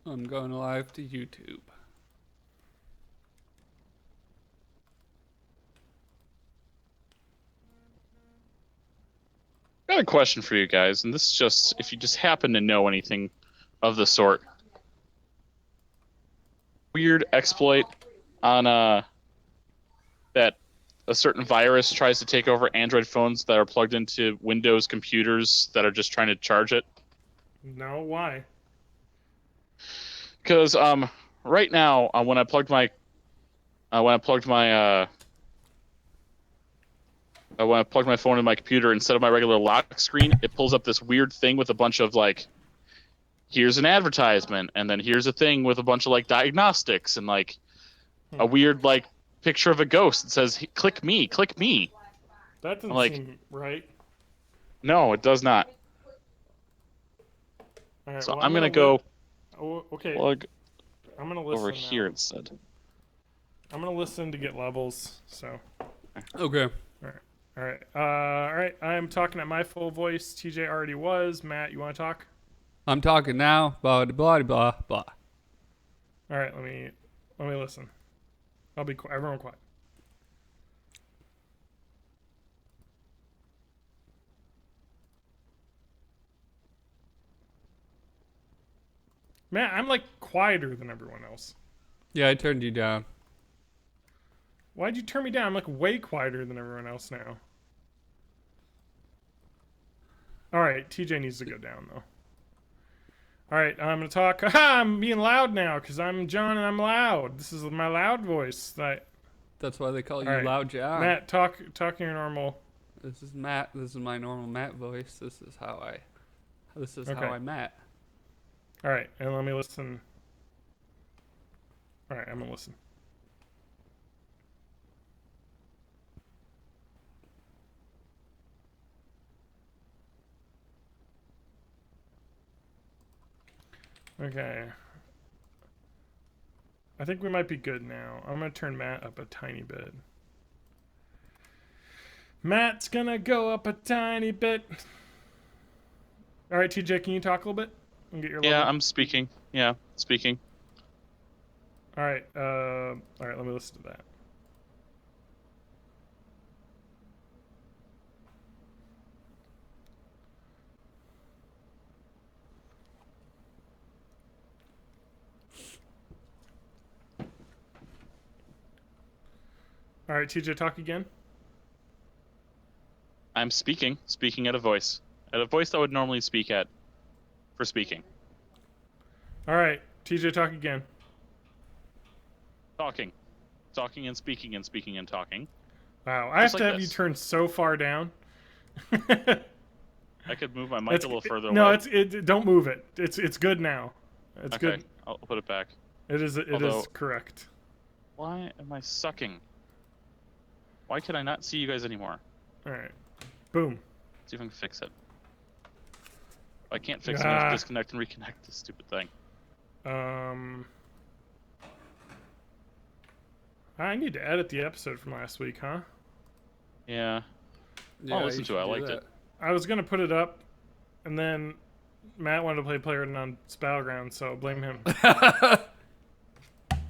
I'm going live to YouTube. I got a question for you guys, and this is just if you just happen to know anything of the sort. Weird exploit on that a certain virus tries to take over Android phones that are plugged into Windows computers that are just trying to charge it. No, why? Because right now when I plugged my when I plugged my when I plugged my phone in my computer instead of my regular lock screen, it pulls up this weird thing with a bunch of like, here's an advertisement, and then here's a thing with a bunch of like diagnostics and like a Hmm. weird like picture of a ghost that says click me, click me. That I'm doesn't like, seem right. no, it does not. All right, So well, I'm gonna go Oh, okay, plug I'm gonna over listen here now. instead. I'm gonna listen to get levels. So, Okay. all right, all right. I'm talking at my full voice. TJ already was. Matt, you want to talk? I'm talking now. Blah blah blah blah. All right, let me listen. I'll be quiet. Everyone quiet. Matt, I'm like quieter than everyone else. Yeah, I turned you down. Why'd you turn me down? I'm like way quieter than everyone else now. All right, TJ needs to go down though. All right, I'm gonna talk. I'm being loud now because I'm John and I'm loud. This is my loud voice. That's why they call All you right, Loud John. Matt, talk your normal. This is Matt. This is my normal Matt voice. This is how I. This is how Okay. I Matt. All right, and let me listen. All right, I'm gonna listen. Okay. I think we might be good now. I'm gonna turn Matt up a tiny bit. Matt's gonna go up a tiny bit. All right, TJ, can you talk a little bit and get your Yeah, level? I'm speaking. Yeah, speaking. All right. Let me listen to that. All right, TJ, talk again. I'm speaking at a voice that I would normally speak at for speaking. All right, TJ, talk again. Talking, talking and speaking and speaking and talking, Wow, I just have to like have you this. turned so far down. I could move my mic it's a little further no, away. it. Don't move it. It's good now. It's Okay, good. I'll put it back. It is Although, correct. why am I sucking? Why can I not see you guys anymore? All right, boom. See if I can fix it. If I can't fix it, I'm gonna have to Ah, disconnect and reconnect this stupid thing. um, I need to edit the episode from last week, huh? Yeah, I'll Yeah, you listen to it. I should do liked it. that. I was gonna put it up, and then Matt wanted to play PlayerUnknown's Battleground, so blame him.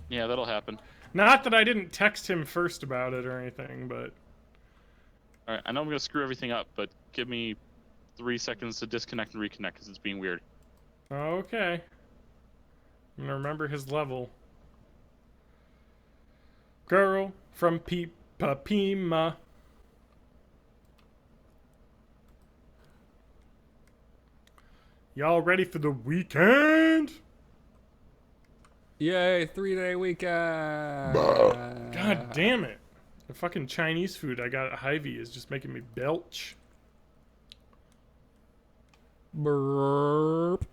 Yeah, that'll happen. Not that I didn't text him first about it or anything, but All right, I know I'm gonna screw everything up, but give me 3 seconds to disconnect and reconnect because it's being weird. okay. I'm gonna remember his level. Girl from Pima. Y'all ready for the weekend? Yay! 3-day weekend. God damn it. The fucking Chinese food I got at Hy-Vee is just making me belch. Burp.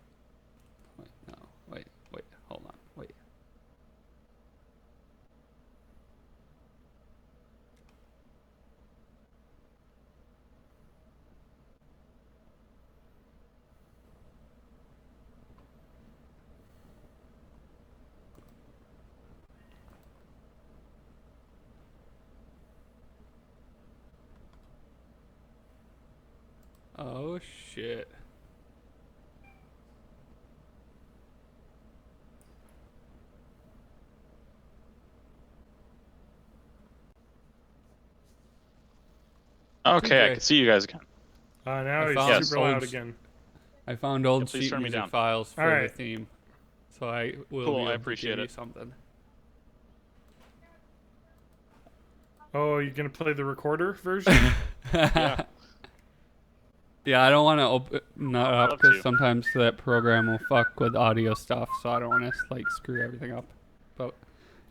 Wait, no. Wait. Hold on. Wait. Oh shit. Okay, I TJ. can see you guys again. Now I he's found super old loud sh- again. I found old Yeah, please sheet turn me music down. files for Alright. the theme, so I will Cool, be I able appreciate to give it. you something. Oh, you're gonna play the recorder version? Yeah. Yeah, I don't want to open it up love because to. sometimes that program will fuck with audio stuff, so I don't want to like screw everything up. But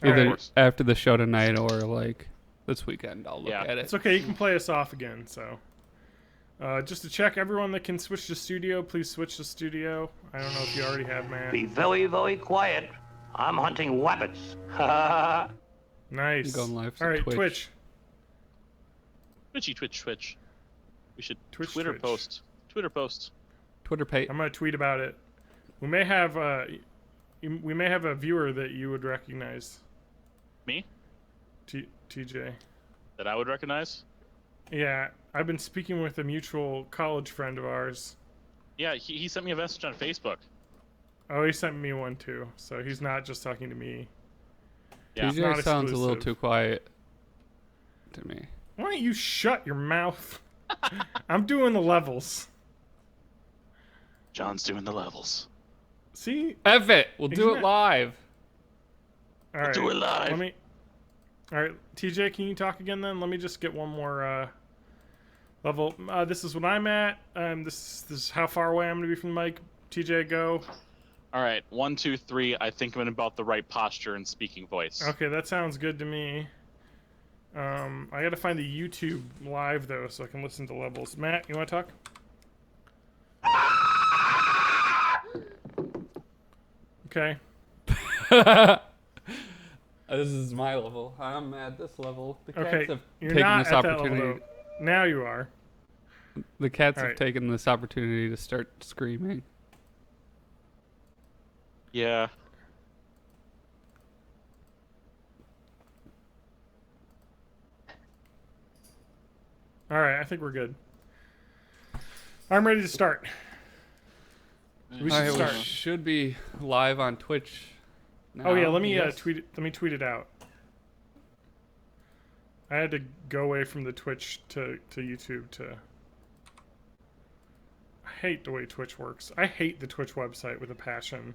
All either right. after the show tonight or like this weekend, I'll look Yeah. at it. It's okay. You can play us off again. So, just to check, everyone that can switch to studio, please switch to studio. I don't know if you already have, Matt. Be very, very quiet. I'm hunting rabbits. Nice. I'm going live to All right, Twitch. Twitch. We should Twitch. Twitter post. Twitter post. Twitter page. I'm gonna tweet about it. We may have we may have a viewer that you would recognize. Me? TJ. That I would recognize? Yeah, I've been speaking with a mutual college friend of ours. Yeah, he sent me a message on Facebook. Oh, he sent me one too, so he's not just talking to me. Yeah. not TJ sounds a little exclusive. too quiet to me. Why don't you shut your mouth? I'm doing the levels. John's doing the levels. See? F it. We'll He's do it not- live. All right. do it live. Let me. All right, TJ, can you talk again then? Let me just get one more level. This is what I'm at. This is how far away I'm gonna be from the mic. TJ, go. All right, 1, 2, 3. I think I'm in about the right posture and speaking voice. Okay, that sounds good to me. I gotta find the YouTube live though, so I can listen to levels. Matt, you want to talk? Okay. This is my level. I'm at this level. The cats Okay. have You're taken not this at that level opportunity. though. Now you are. The cats have Alright. taken this opportunity to start screaming. Yeah. All right, I think we're good. I'm ready to start. We should Alright, start. we should be live on Twitch. Oh yeah, now, let me yes. tweet it. Let me tweet it out. I had to go away from the Twitch to YouTube to. I hate the way Twitch works. I hate the Twitch website with a passion.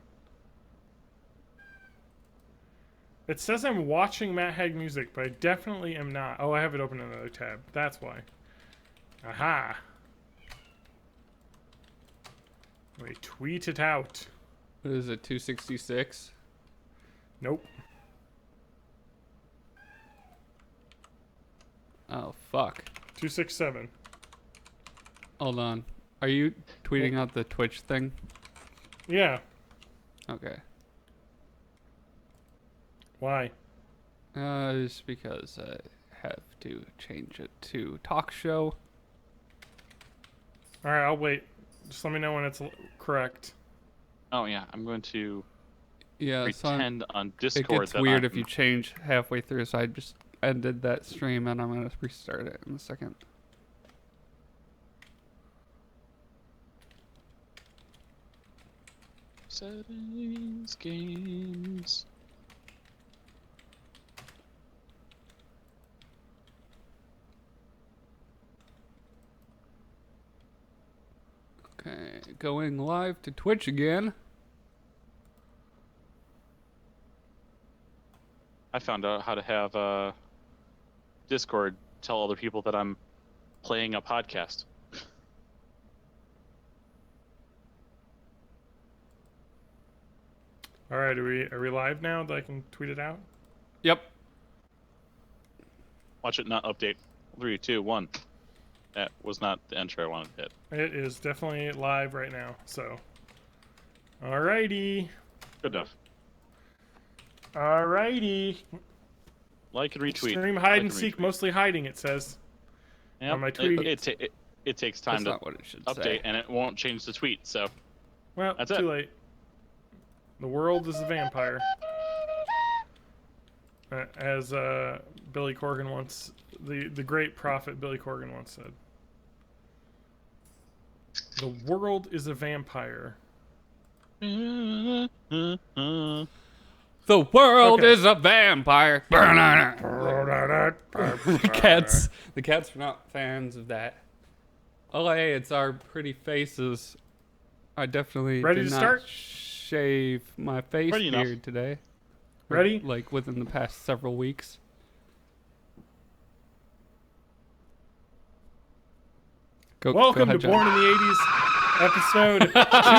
It says I'm watching Matt Hague music, but I definitely am not. Oh, I have it open in another tab. That's why. Aha. Wait, tweet it out. What is it, 266? Nope. Oh, fuck. 267. Hold on. Are you tweeting out the Twitch thing? Yeah. Okay. Why? Just because I have to change it to talk show. All right, I'll wait. Just let me know when it's correct. Oh yeah, I'm going to Yeah, so pretend on it Discord gets that weird I'm, if you change halfway through, so I just ended that stream and I'm going to restart it in a second. Settings, games. Okay, going live to Twitch again. I found out how to have Discord tell other people that I'm playing a podcast. All right, are we live now that I can tweet it out? Yep. Watch it not update. 3, 2, 1. That was not the entry I wanted to hit. It is definitely live right now. So, alrighty, Good enough. alrighty. Like and retweet. Stream Like hide and seek, retweet. mostly hiding. It says. Yep. on my tweet. It takes time That's to not what it should update, say. and it won't change the tweet. So Well, That's too it. late. The world is a vampire. As Billy Corgan once, the great prophet Billy Corgan once said. The world is a vampire. The world Okay. is a vampire. The cats are not fans of that. Oh, hey, it's our pretty faces. I definitely Ready did to not start? shave my face Ready enough. beard today. Ready? Like within the past several weeks. Go Welcome ahead, to John. Born in the 80s, episode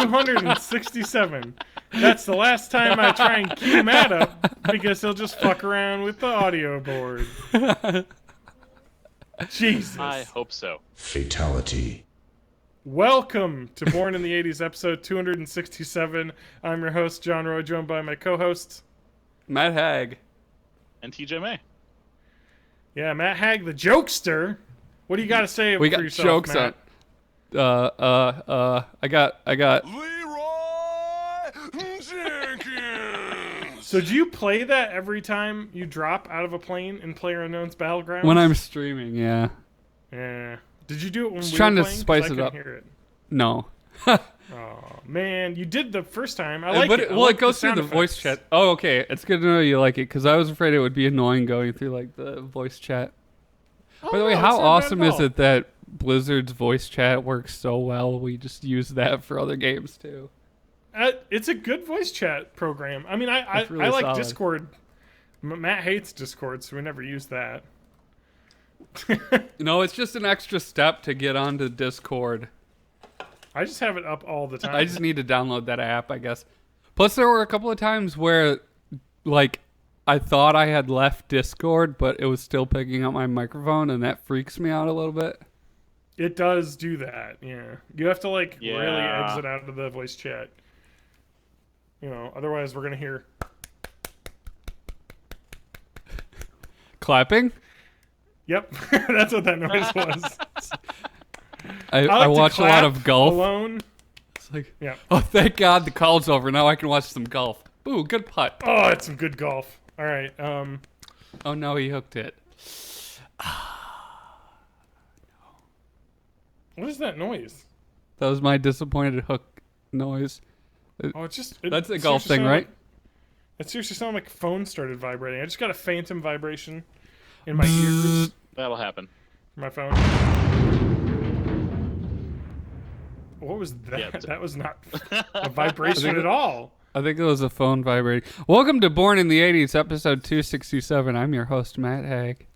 267. That's the last time I try and cue Matt up because he'll just fuck around with the audio board. Jesus. I hope so. Fatality. Welcome to Born in the 80s, episode 267. I'm your host, John Roy, joined by my co-host. Matt Hag. And TJ May. Yeah, Matt Hag, the jokester. What do you got to say We for got yourself, jokes Matt? on. I got. So do you play that every time you drop out of a plane in PlayerUnknown's Battlegrounds? When I'm streaming, yeah. Yeah. Did you do it when Just we trying were to playing? 'Cause spice I it couldn't up. Hear it. No. Oh man, you did the first time. I like But it. I well, like it goes the through sound the voice effects. chat. Oh, okay. It's good to know you like it because I was afraid it would be annoying going through like the voice chat. Oh, By the way, no, how it's not bad awesome at is all. it that Blizzard's voice chat works so well? We just use that for other games too. It's a good voice chat program. I mean, I It's really like solid. Discord. Matt hates Discord, so we never use that. No, it's just an extra step to get onto Discord. I just have it up all the time. I just need to download that app, I guess. Plus, there were a couple of times where, like, I thought I had left Discord, but it was still picking up my microphone, and that freaks me out a little bit. It does do that. Yeah, you have to really Yeah. exit out of the voice chat. You know, otherwise we're gonna hear. Clapping? Yep, that's what that noise was. I like to watch a lot clap of golf. alone. It's like, Yeah. oh, thank God the call's over. Now I can watch some golf. Ooh, good putt. Oh, it's some good golf. All right. Oh, no, he hooked it. What is that noise? That was my disappointed hook noise. Oh, it's just. That's a it golf seriously thing, sounded right? like- it seriously sounded like a phone started vibrating. I just got a phantom vibration in my ears. That'll happen. My phone. What was that? Yeah, That was not a vibration at all. I think it was a phone vibrating. Welcome to Born in the 80s, episode 267. I'm your host, Matt Hag.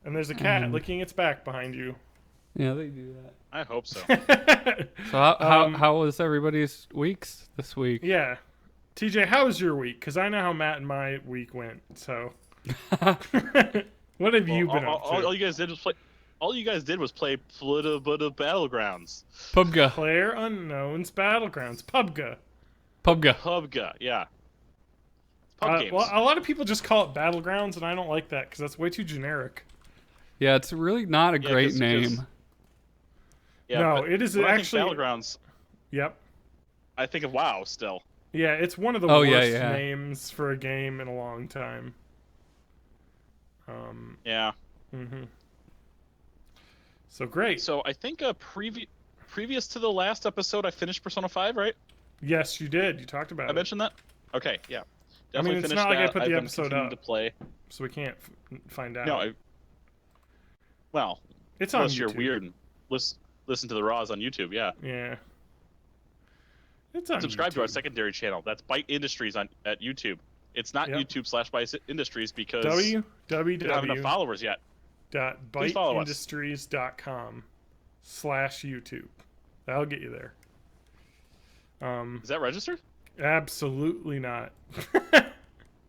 And there's a cat licking its back behind you. Yeah, they do that. I hope so. So how was everybody's weeks this week? Yeah. TJ, how was your week? Because I know how Matt and my week went. So, what have you been up to? All you guys did was play. All you guys did was play Battlegrounds. PUBG. Player Unknown's Battlegrounds, PUBG. PUBG, yeah. Pub games. Well, a lot of people just call it Battlegrounds, and I don't like that because that's way too generic. Yeah, it's really not a great 'cause- name. Yeah, No, but it is when actually- I think Battlegrounds. Yep. I think of WoW still. Yeah, it's one of the Oh, worst yeah. names for a game in a long time. Yeah. So great. So I think previous to the last episode, I finished Persona 5, right? Yes, you did. You talked about I it. mentioned that. Okay, yeah. I mean, Definitely it's finished not like I that. put I've the been episode continuing up. to play. So we can't find out. No, well, it's on unless YouTube. you're weird and listen to the Raws on YouTube, yeah. Yeah. It's on Subscribe to our YouTube. secondary channel. That's Byte Industries at YouTube. It's not Yep. YouTube/Byte Industries because we don't have enough followers yet. Please follow us. www.byteindustries.com/YouTube. That'll get you there. Is that registered? Absolutely not.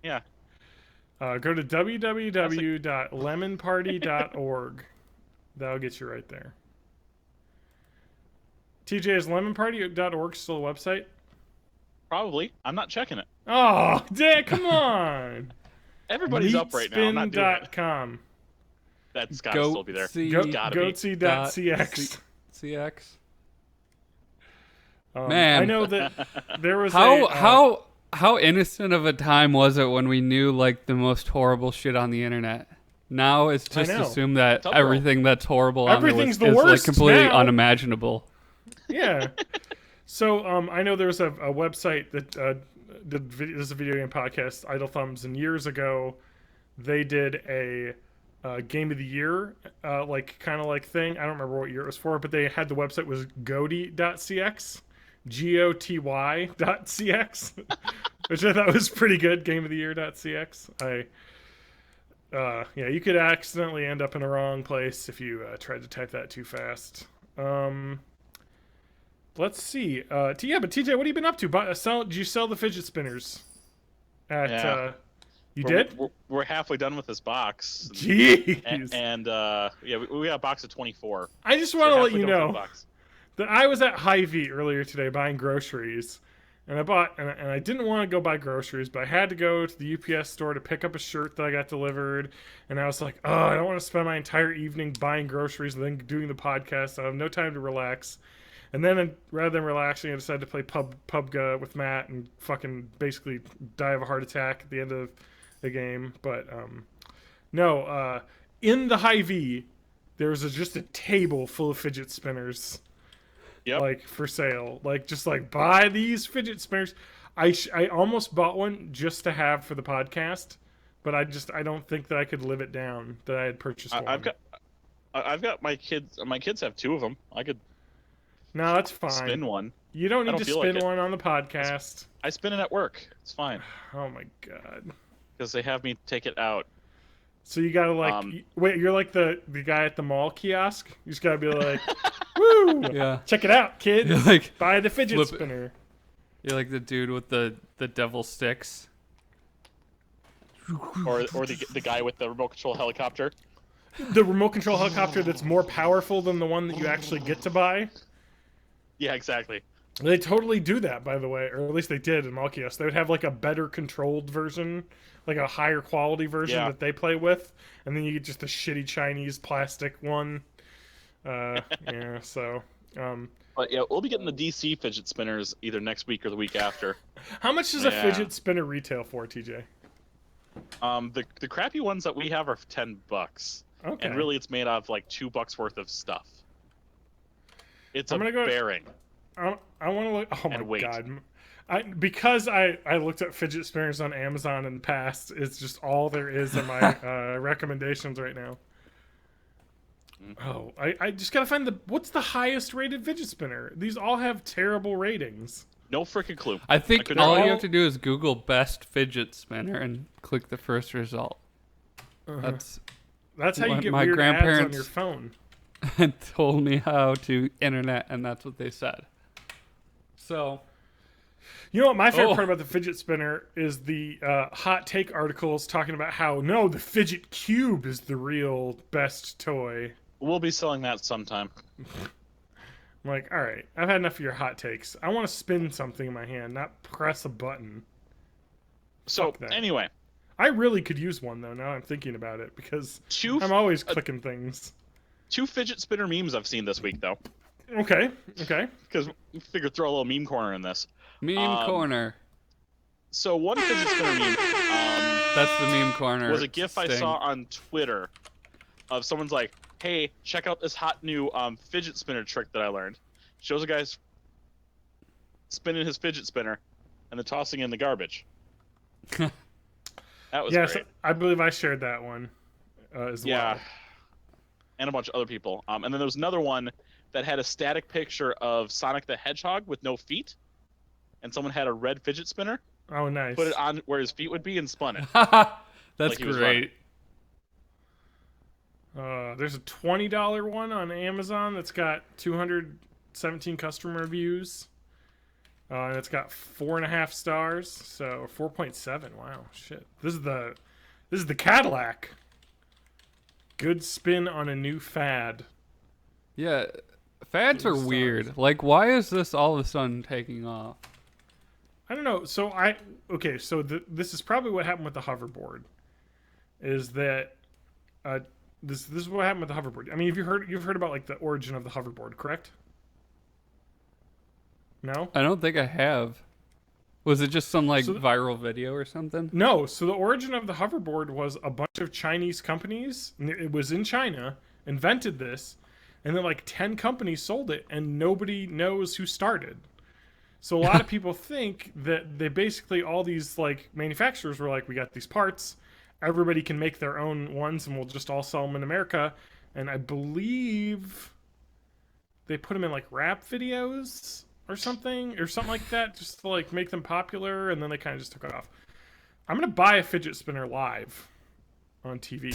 Yeah. Go to www.lemonparty.org. That'll get you right there. TJ, is lemonparty.org still a website? Probably. I'm not checking it. Oh, Dad, come on. Everybody's up right now. I'm not doing it. Meatspin.com. That's got to still be there. Gotta be. Goatsy.cx. CX. I Man. know that there was How innocent of a time was it when we knew like the most horrible shit on the internet? Now it's just know. assumed that Tough everything that's horrible Everything's on there the is like worst completely now. unimaginable. Yeah. So I know there's a website that this is a video game podcast, Idle Thumbs, and years ago they did a game of the year like kind of like thing. I don't remember what year it was for, but they had the website was goty.cx, goty.cx, which I thought was pretty good. Game of the year.cx. Yeah, you could accidentally end up in a wrong place if you tried to type that too fast. Let's see. But TJ, what have you been up to? Did you sell the fidget spinners? You did? We're halfway done with this box. Jeez. And yeah, we got a box of 24. I just want to let you know that I was at Hy-Vee earlier today buying groceries. And I didn't want to go buy groceries, but I had to go to the UPS store to pick up a shirt that I got delivered. And I was like, oh, I don't want to spend my entire evening buying groceries and then doing the podcast. I have no time to relax. And then rather than relaxing, I decided to play PUBG with Matt and fucking basically die of a heart attack at the end of the game. But no, in the Hy-Vee, there was just a table full of fidget spinners. Yep. Like for sale, like just like buy these fidget spinners. I almost bought one just to have for the podcast, but I don't think that I could live it down that I had purchased one. I've got my kids. My kids have 2 of them. I could. No, that's fine. Spin one. You don't need to spin one on the podcast. I spin it at work. It's fine. Oh my god. Because they have me take it out. So you gotta wait. You're like the guy at the mall kiosk. You just gotta be like. Woo! Yeah. Check it out, kids. You're like, buy the fidget spinner. You're like the dude with the devil sticks. Or the guy with the remote control helicopter. The remote control helicopter that's more powerful than the one that you actually get to buy. Yeah, exactly. They totally do that, by the way, or at least they did in Malkios. They would have like a better controlled version, like a higher quality version that they play with, and then you get just a shitty Chinese plastic one. Yeah, so but yeah, we'll be getting the DC fidget spinners either next week or the week after. How much does a fidget spinner retail for, TJ? The crappy ones that we have are $10. Okay. And really it's made out of like $2 worth of stuff. It's bearing. I want to look. Oh my weight. god. Because I looked at fidget spinners on Amazon in the past, it's just all there is in my recommendations right now. Oh, I just gotta find what's the highest rated fidget spinner? These all have terrible ratings. No freaking clue. I think all you have to do is Google best fidget spinner and click the first result. That's how you get my weird ads on grandparents your phone. told me how to internet, and that's what they said. So, you know what my favorite part about the fidget spinner is the hot take articles talking about how the fidget cube is the real best toy. We'll be selling that sometime. I'm like, all right, I've had enough of your hot takes. I want to spin something in my hand, not press a button. So anyway, I really could use one though. Now I'm thinking about it because I'm always clicking things. 2 fidget spinner memes I've seen this week though. Okay. Because we figured throw a little meme corner in this. Meme corner. So one fidget spinner meme. That's the meme corner. Was a GIF I saw on Twitter of someone's like, "Hey, check out this hot new fidget spinner trick that I learned." Shows a guy spinning his fidget spinner and then tossing it in the garbage. That was great. I believe I shared that one as well. And a bunch of other people. And then there was another one that had a static picture of Sonic the Hedgehog with no feet, and someone had a red fidget spinner. Oh, nice. Put it on where his feet would be and spun it. That's great. There's a $20 one on Amazon that's got 217 customer reviews. And it's got 4.5 stars, so 4.7. Wow, shit. This is the Cadillac. Good spin on a new fad. Yeah, fads are weird. Like, why is this all of a sudden taking off? I don't know. So this is probably what happened with the hoverboard. Is that this is what happened with the hoverboard? I mean, you've heard about like the origin of the hoverboard, correct? No? I don't think I have. Was it just some viral video or something? No. So the origin of the hoverboard was a bunch of Chinese companies. It was in China, invented this, and then like 10 companies sold it, and nobody knows who started. So a lot of people think that they basically, all these like manufacturers were like, we got these parts, everybody can make their own ones, and we'll just all sell them in America. And I believe they put them in like rap videos or something like that, just to like make them popular, and then they kind of just took off. I'm gonna buy a fidget spinner live on TV.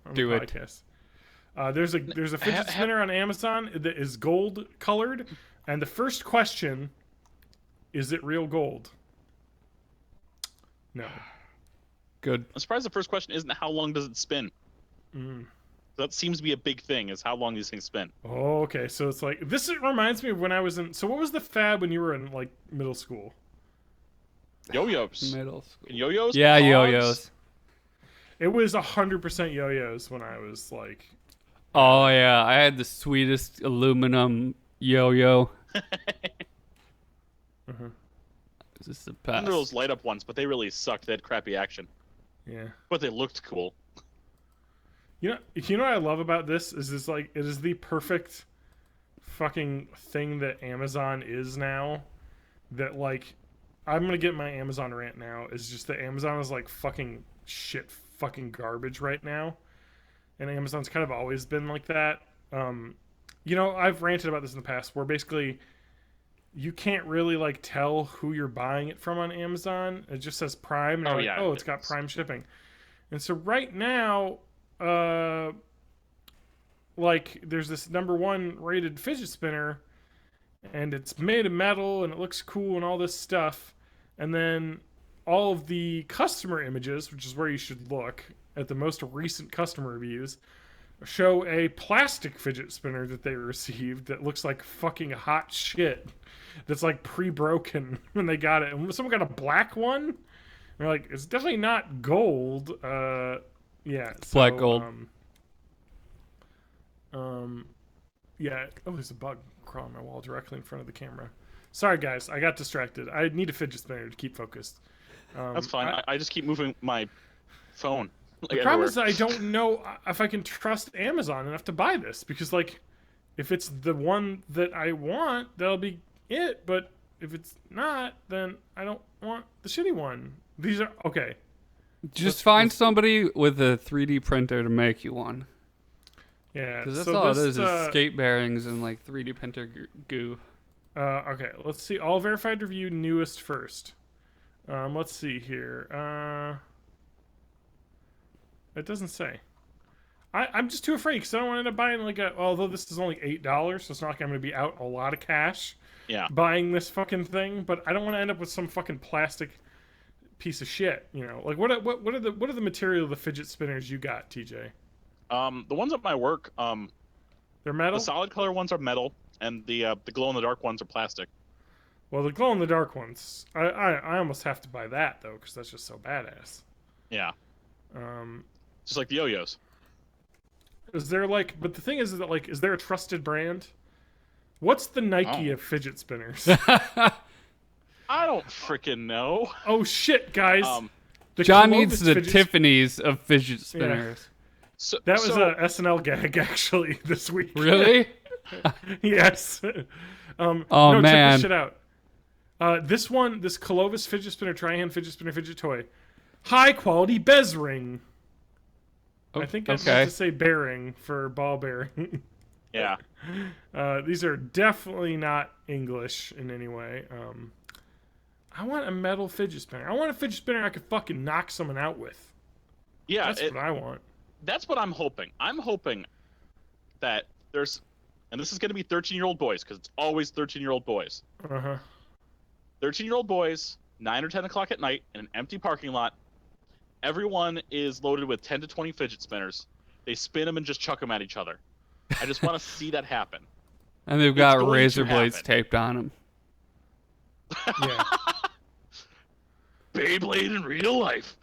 On Do the it. podcast. There's a fidget spinner on Amazon that is gold colored, and the first question: is it real gold? No. Good. I'm surprised the first question isn't how long does it spin. That seems to be a big thing, is how long these things spin. Oh, okay. So it's like this. It reminds me of when I was in. So what was the fad when you were in like middle school? Yo-yos. Middle school. Yo-yos? Yeah, Pogs? yo-yos. It was 100% yo-yos when I was like. Oh yeah, I had the sweetest aluminum yo-yo. This is the I remember best. those light up ones, but they really sucked. They had crappy action. Yeah. But they looked cool. You know what I love about this is like it is the perfect fucking thing that Amazon is now. That like I'm gonna get my Amazon rant now. Is just that Amazon is like fucking shit, fucking garbage right now, and Amazon's kind of always been like that. You know, I've ranted about this in the past, where basically you can't really like tell who you're buying it from on Amazon. It just says Prime, and Oh, you're yeah, like, oh, it it's got is. Prime shipping. And so right now, like there's this #1 rated fidget spinner, and it's made of metal and it looks cool and all this stuff, and then all of the customer images, which is where you should look at the most recent customer reviews, show a plastic fidget spinner that they received that looks like fucking hot shit, that's like pre-broken when they got it. And someone got a black one, and they're like, it's definitely not gold. Yeah, so, Black gold. Yeah. Oh, there's a bug crawling on my wall directly in front of the camera. Sorry, guys, I got distracted. I need a fidget spinner to keep focused. That's fine. I just keep moving my phone. Like, The problem everywhere. is that I don't know if I can trust Amazon enough to buy this, because like, if it's the one that I want, that'll be it. But if it's not, then I don't want the shitty one. These are okay. Just find somebody with a 3D printer to make you one. Yeah, Because that's so all this, it is skate bearings and like 3D printer goo. Okay, let's see. All verified review, newest first. Let's see here. It doesn't say. I'm just too afraid because I don't want to end up buying like a. Although this is only $8, so it's not like I'm going to be out a lot of cash Yeah. buying this fucking thing. But I don't want to end up with some fucking plastic piece of shit. You know, like what are the material of the fidget spinners you got, TJ? The ones at my work, They're metal. the solid color ones are metal, and the glow in the dark ones are plastic. Well, the glow in the dark ones, I almost have to buy that though because that's just so badass. Yeah. Um, Just like the yo-yos. Is there like, but the thing is that like, is there a trusted brand? What's the Nike Oh. of fidget spinners? I don't freaking know. Oh shit, guys! The John Clovis needs the fidget Tiffany's of fidget spinners. So, That was so, a SNL gag actually this week. Really? Yes. Oh, no, check man. this shit out. This one, this Clovis fidget spinner, tri-hand fidget spinner, fidget toy, high quality bez ring. I think I meant okay. to say bearing for ball bearing. yeah. These are definitely not English in any way. I want a metal fidget spinner. I want a fidget spinner I could fucking knock someone out with. Yeah. That's what I want. That's what I'm hoping. I'm hoping that there's, and this is going to be 13-year-old boys, because it's always 13-year-old boys. Uh-huh. 13-year-old boys, 9 or 10 o'clock at night, in an empty parking lot. Everyone is loaded with 10 to 20 fidget spinners. They spin them and just chuck them at each other. I just want to see that happen. And they've got going to razor blades happen. taped on them. Yeah. Beyblade in real life.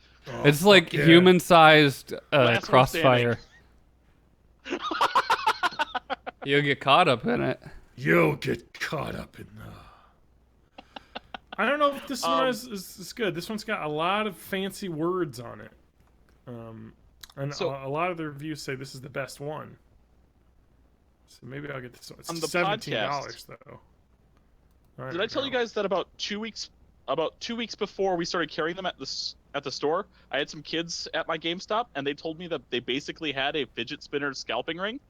It's like yeah. human-sized Last one crossfire. You'll get caught up in it. You'll get caught up in the... I don't know if this one is good. This one's got a lot of fancy words on it. And So- a lot of the reviews say this is the best one. So maybe I'll get this one. It's On the $17 though. All right, Did I tell you guys that about 2 weeks before we started carrying them at the store, I had some kids at my GameStop, and they told me that they basically had a fidget spinner scalping ring.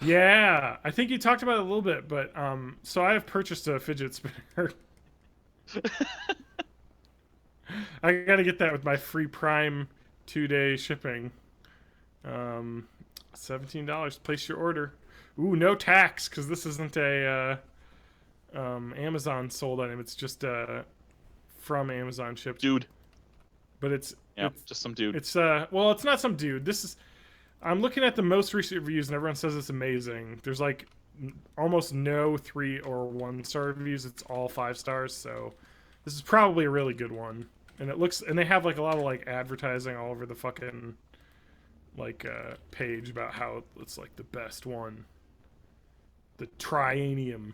Yeah, I think you talked about it a little bit, but so I have purchased a fidget spinner. I gotta get that with my free Prime 2-day shipping. $17. Place your order. Ooh, no tax, because this isn't a Amazon sold item. It's just from Amazon shipped. Dude. But it's just some dude. It's well, it's not some dude. This is. I'm looking at the most recent reviews, and everyone says it's amazing. There's like almost no 3 or 1 star reviews. It's all 5 stars. So this is probably a really good one. And it looks, and they have like a lot of like advertising all over the fucking like page about how it's like the best one. The Trianium.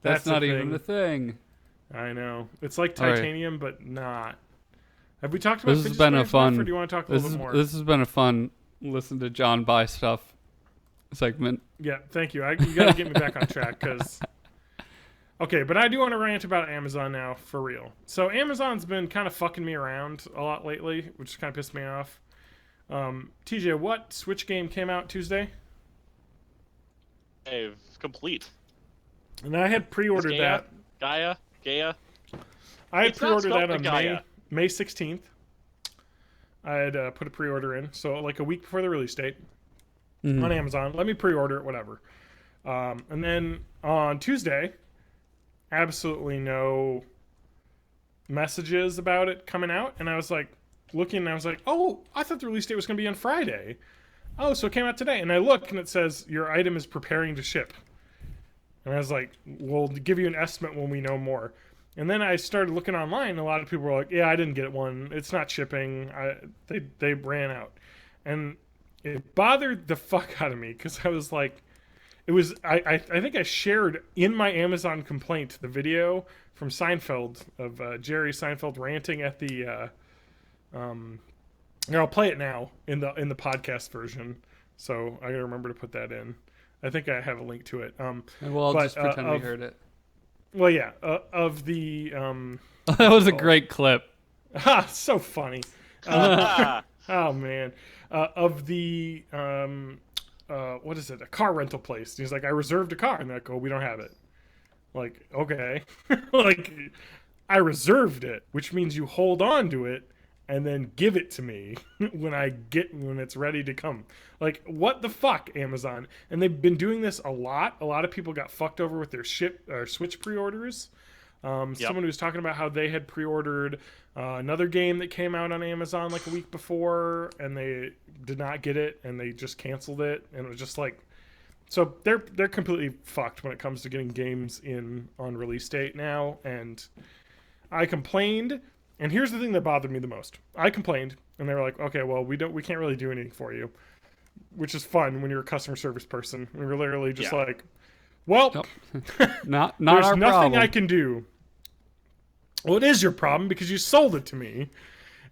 That's not even a thing. I know. It's like All right. titanium, but not. Have we talked about This has fidget been a spinners enough, fun. or do you want to talk a little bit more? This has been a fun listen to John buy stuff segment. Yeah, thank you. You got to get me back on track, because... Okay, but I do want to rant about Amazon now, for real. So Amazon's been kind of fucking me around a lot lately, which kind of pissed me off. TJ, what Switch game came out Tuesday? Hey, complete. And I had pre-ordered that. Gaia. I had It's not pre-ordered spelled that on like Gaia. May 16th. I had put a pre-order in, so like a week before the release date on Amazon. Let me pre-order it, whatever. And then on Tuesday, absolutely no messages about it coming out, and I was like looking, and I was like, oh, I thought the release date was going to be on Friday. Oh, so it came out today. And I look, and it says your item is preparing to ship. And I was like, we'll give you an estimate when we know more. And then I started looking online, and a lot of people were like, yeah, I didn't get one. It's not shipping. They ran out. And it bothered the fuck out of me, because I was like, I think I shared in my Amazon complaint the video from Seinfeld of Jerry Seinfeld ranting at the I'll play it now in the podcast version, so I gotta remember to put that in. I think I have a link to it. And we'll all just pretend we heard it. Well, yeah, of the That was a great clip. ha, so funny. Oh man, of the what is it? A car rental place. And he's like, I reserved a car, and they're like, oh, we don't have it. Like, okay, like I reserved it, which means you hold on to it and then give it to me when it's ready to come. Like, what the fuck, Amazon? And they've been doing this a lot. A lot of people got fucked over with their Switch pre-orders. Someone was talking about how they had pre-ordered another game that came out on Amazon like a week before, and they did not get it, and they just canceled it, and it was just like, so they're completely fucked when it comes to getting games in on release date now. And I complained, and here's the thing that bothered me the most. I complained, and they were like, okay, well, we can't really do anything for you, which is fun when you're a customer service person. We were literally just like, well, Nope. not there's our nothing problem. I can do. Well, it is your problem because you sold it to me.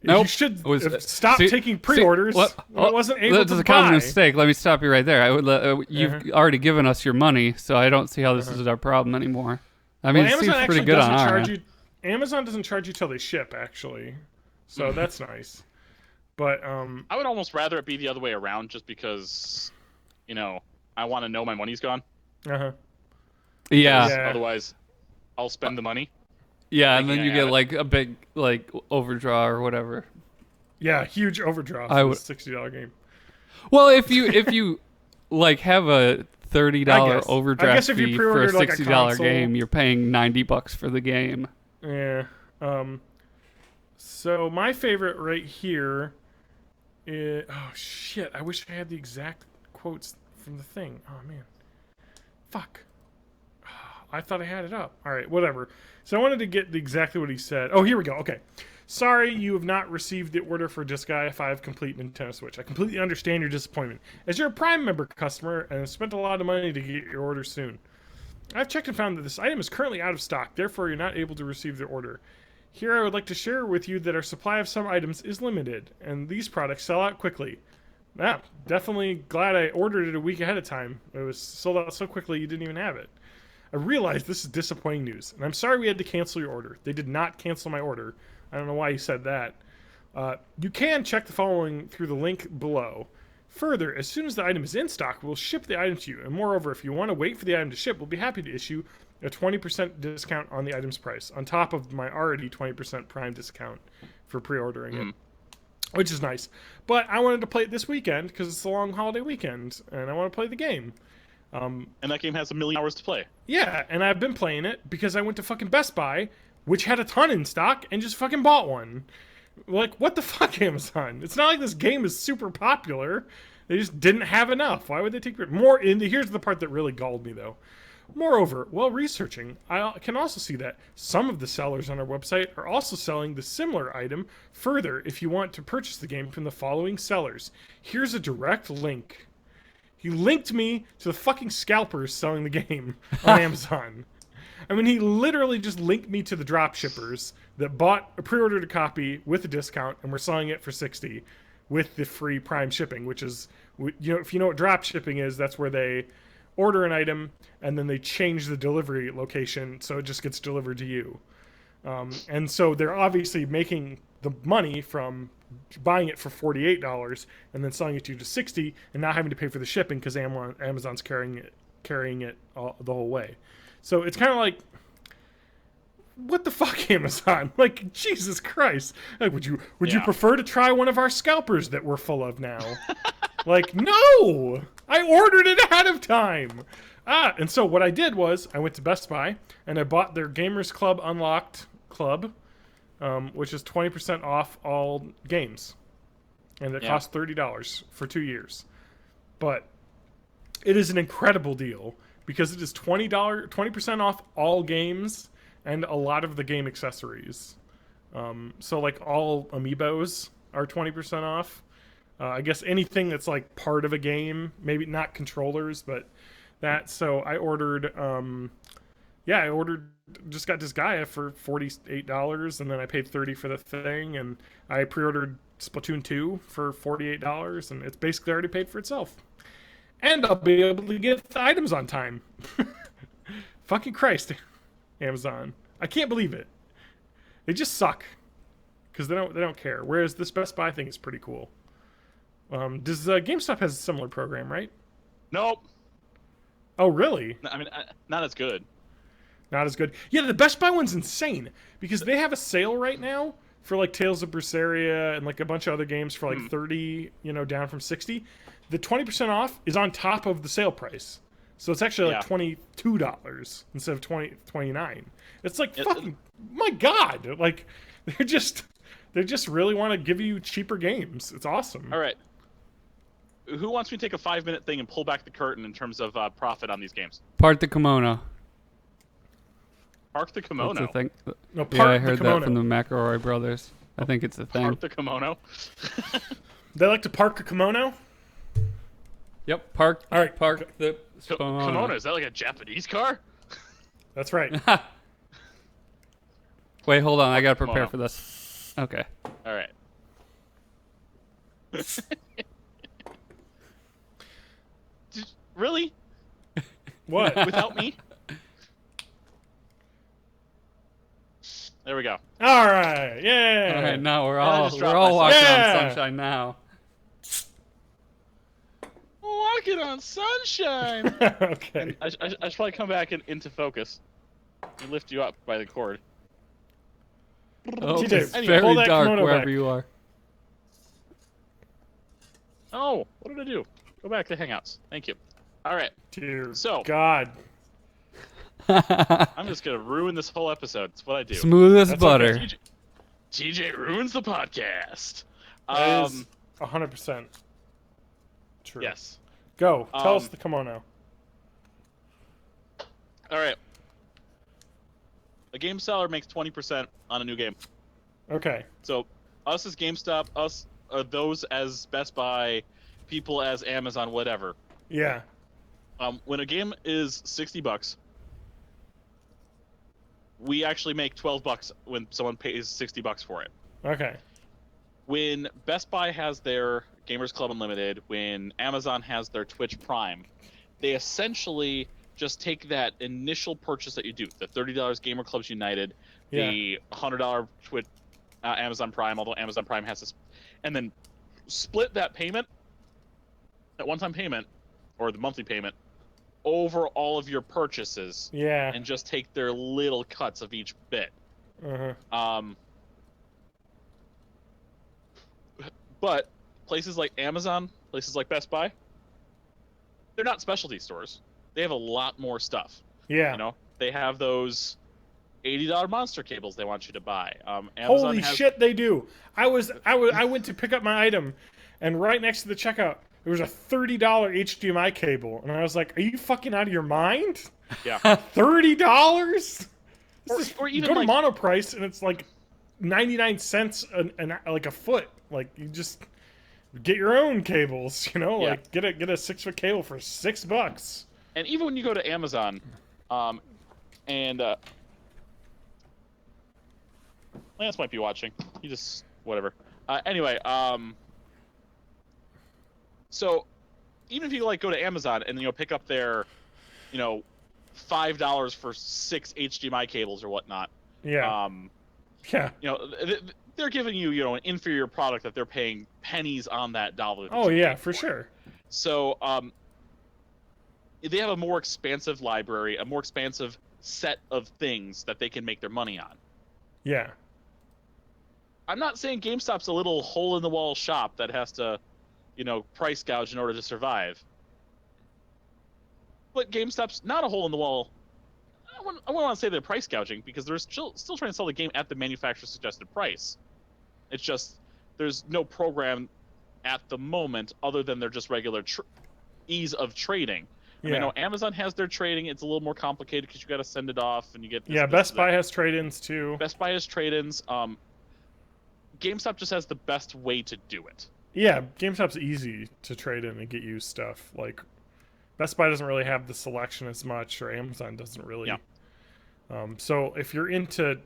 Nope. You should It was- stop see- taking pre-orders. what- when I wasn't able That's to a common buy. mistake. Let me stop you right there. I would you've already given us your money, so I don't see how this is our problem anymore. I mean, Well, it seems Amazon pretty actually good on doesn't our charge end. you. Amazon doesn't charge you till they ship, actually, so that's nice. But I would almost rather it be the other way around, just because, I want to know my money's gone. uh-huh. Yeah. Yeah. Otherwise, I'll spend the money. Yeah, and then Thinking you I get have it. like a big like overdraw or whatever. Yeah, huge overdraft I for would- this $60 game. Well, if you like have a $30 I guess overdraft if you fee for a pre-ordered, like, a $60 console- game, you're paying $90 for the game. Yeah. So my favorite right here is... Oh, shit. I wish I had the exact quotes from the thing. Oh, man. Fuck. I thought I had it up. All right, whatever. So I wanted to get exactly what he said. Oh, here we go. Okay. Sorry you have not received the order for Disgaea 5 Complete Nintendo Switch. I completely understand your disappointment, as you're a Prime member customer and have spent a lot of money to get your order soon. I've checked and found that this item is currently out of stock, therefore you're not able to receive the order. Here I would like to share with you that our supply of some items is limited, and these products sell out quickly. Yeah, definitely glad I ordered it a week ahead of time. It was sold out so quickly you didn't even have it. I realize this is disappointing news, and I'm sorry we had to cancel your order. They did not cancel my order. I don't know why you said that. You can check the following through the link below. Further, as soon as the item is in stock, we'll ship the item to you. And moreover, if you want to wait for the item to ship, we'll be happy to issue a 20% discount on the item's price, on top of my already 20% Prime discount for pre-ordering it. Which is nice. But I wanted to play it this weekend because it's a long holiday weekend, and I want to play the game. And that game has 1 million hours to play. Yeah, and I've been playing it because I went to fucking Best Buy, which had a ton in stock, and just fucking bought one. Like, what the fuck, Amazon? It's not like this game is super popular. They just didn't have enough. Why would they take more? Here's the part that really galled me, though. Moreover, while researching, I can also see that some of the sellers on our website are also selling the similar item. Further, if you want to purchase the game from the following sellers, here's a direct link. He linked me to the fucking scalpers selling the game on Amazon. I mean, he literally just linked me to the drop shippers that pre-ordered a copy with a discount and were selling it for $60 with the free Prime shipping, which is, if you know what drop shipping is, that's where they order an item and then they change the delivery location so it just gets delivered to you. And so they're obviously making the money from buying it for $48 and then selling it to you to $60 and not having to pay for the shipping because Amazon's carrying it the whole way. So it's kind of like, what the fuck, Amazon? Like, Jesus Christ! Like, would you prefer to try one of our scalpers that we're full of now? Like, no! I ordered it ahead of time! And so what I did was, I went to Best Buy, and I bought their Gamers Club Unlocked Club, which is 20% off all games. And it costs $30 for 2 years. But it is an incredible deal, because it is $20% off all games, and a lot of the game accessories. So, like, all amiibos are 20% off. I guess anything that's like part of a game, maybe not controllers, but that. So I ordered, just got Disgaea for $48, and then I paid $30 for the thing, and I pre-ordered Splatoon 2 for $48, and it's basically already paid for itself. And I'll be able to get the items on time. Fucking Christ, Amazon! I can't believe it. They just suck because they don't care. Whereas this Best Buy thing is pretty cool. Does GameStop has a similar program, right? Nope. Oh, really? I mean, not as good. Not as good. Yeah, the Best Buy one's insane because they have a sale right now for like Tales of Berseria and like a bunch of other games for like $30, down from $60. The 20% off is on top of the sale price. So it's actually like $22 instead of $29. It's like fucking my God! Like they just really want to give you cheaper games. It's awesome. All right. Who wants me to take a 5-minute thing and pull back the curtain in terms of profit on these games? Part the kimono. Park the kimono. That's a thing. No, Yeah, I heard that from the McElroy brothers. I think it's a thing. Park the kimono. They like to park a kimono. Yep, park. All right, park the kimono. Kimono, is that like a Japanese car? That's right. Wait, hold on. I gotta prepare Kimono. for this. Okay. All right. Really? What? Without me? There we go. All right. Yeah. All right, now we're I all just dropped walking myself. on sunshine now. Walking on sunshine. Okay. I should probably come back into focus and lift you up by the cord. Oh, TJ, it's pull very that dark kimono wherever back. you are. Oh, what did I do? Go back to Hangouts. Thank you. All right. Dear So- God. I'm just going to ruin this whole episode. It's what I do. Smooth as That's butter. okay. TJ ruins the podcast. That is 100% true. Yes. Go. Tell us Um, the kimono. All right. A game seller makes 20% on a new game. Okay. So us as GameStop, those as Best Buy, people as Amazon, whatever. Yeah. When a game is $60, we actually make $12 when someone pays $60 for it. Okay. When Best Buy has their Gamers Club Unlimited, when Amazon has their Twitch Prime, they essentially just take that initial purchase that you do, the $30 Gamer Clubs United, the $100 Twitch Amazon Prime, although Amazon Prime has this, and then split that payment, that one-time payment, or the monthly payment, over all of your purchases. Yeah. And just take their little cuts of each bit. Uh-huh. But places like Amazon, places like Best Buy, they're not specialty stores. They have a lot more stuff. Yeah. You know, they have those $80 monster cables they want you to buy. Amazon Holy shit, they do. I went to pick up my item, and right next to the checkout, there was a $30 HDMI cable, and I was like, "Are you fucking out of your mind? Yeah. $30? Or even go to like, Monoprice, and it's like 99 cents like a foot. Like, you just get your own cables, you know? Yeah. Like, get a 6-foot cable for $6. And even when you go to Amazon, Lance might be watching. He just whatever. Anyway, so even if you like go to Amazon and pick up their, $5 for 6 HDMI cables or whatnot. Yeah. Yeah. They're giving you an inferior product that they're paying pennies on that dollar. Oh yeah, for sure. So they have a more expansive library, a more expansive set of things that they can make their money on. Yeah. I'm not saying GameStop's a little hole-in-the-wall shop that has to, price gouge in order to survive. But GameStop's not a hole-in-the-wall. I wouldn't want to say they're price gouging because they're still trying to sell the game at the manufacturer's suggested price. It's just there's no program at the moment other than their just regular ease of trading. Yeah. I know Amazon has their trading. It's a little more complicated because you got to send it off and you get. Best Buy has trade-ins too. Best Buy has trade-ins. GameStop just has the best way to do it. Yeah, GameStop's easy to trade in and get used stuff. Like, Best Buy doesn't really have the selection as much, or Amazon doesn't really. Yeah. So if you're into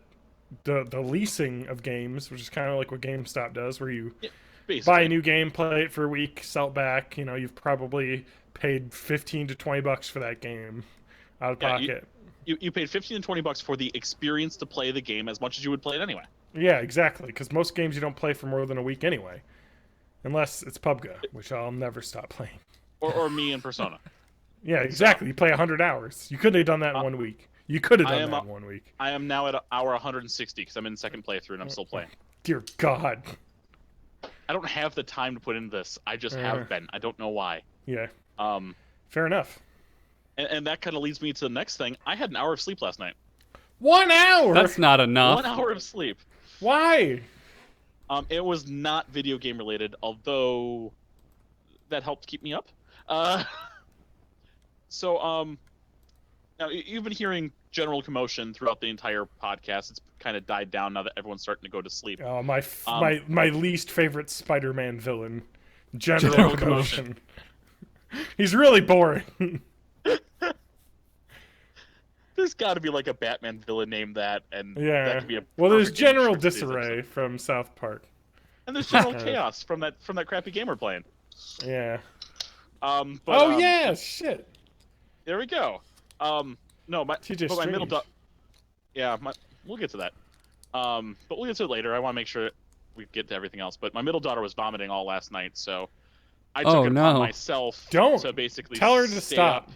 the leasing of games, which is kind of like what GameStop does, where you buy a new game, play it for a week, sell it back. You've probably paid $15 to $20 for that game out of pocket. You paid $15 to $20 for the experience to play the game as much as you would play it anyway. Yeah, exactly. Because most games you don't play for more than a week anyway, unless it's PUBG, which I'll never stop playing. Or me in Persona. Yeah, exactly. You play 100 hours. You couldn't have done that in 1 week. You could have done that in 1 week. I am now at hour 160 because I'm in second playthrough and I'm still playing. Dear God. I don't have the time to put into this. I just have been. I don't know why. Yeah. Fair enough. And that kind of leads me to the next thing. I had an hour of sleep last night. 1 hour? That's not enough. 1 hour of sleep. Why? It was not video game related, although that helped keep me up. So now you've been hearing general commotion throughout the entire podcast. It's kind of died down now that everyone's starting to go to sleep. Oh, my least favorite Spider-Man villain, General Commotion. He's really boring. There's got to be like a Batman villain named that, and that could be a there's perfect General intro to this Disarray episode. from South Park. And there's General Chaos from that crappy game we're playing. Yeah. But, shit. There we go. No, my middle daughter. Yeah, we'll get to that. But we'll get to it later. I want to make sure we get to everything else. But my middle daughter was vomiting all last night, so I took it upon myself to basically tell her to stop. Up.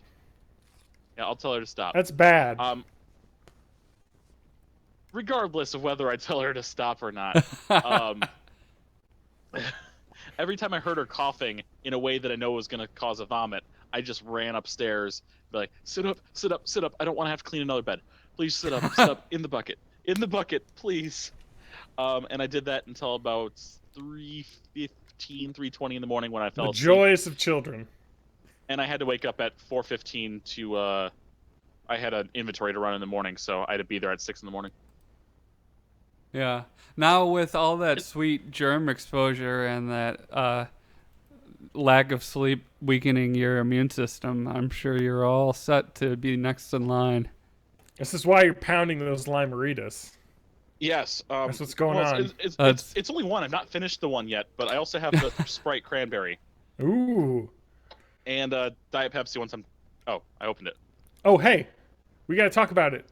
Yeah, I'll tell her to stop. That's bad. Regardless of whether I tell her to stop or not, every time I heard her coughing in a way that I know was going to cause a vomit, I just ran upstairs, be like, sit up, sit up, sit up. I don't want to have to clean another bed. Please sit up, in the bucket, please. And I did that until about 3:15, 3:20 in the morning when I fell asleep. The joys of children. And I had to wake up at 4:15 to, I had an inventory to run in the morning, so I had to be there at 6 in the morning. Yeah. Now with all that sweet germ exposure and that lack of sleep weakening your immune system, I'm sure you're all set to be next in line. This is why you're pounding those limeritas. Yes. That's what's going well, on. It's only one. I've not finished the one yet, but I also have the Sprite Cranberry Ooh. and Diet Pepsi once I'm. Oh, I opened it. Oh, hey, we got to talk about it.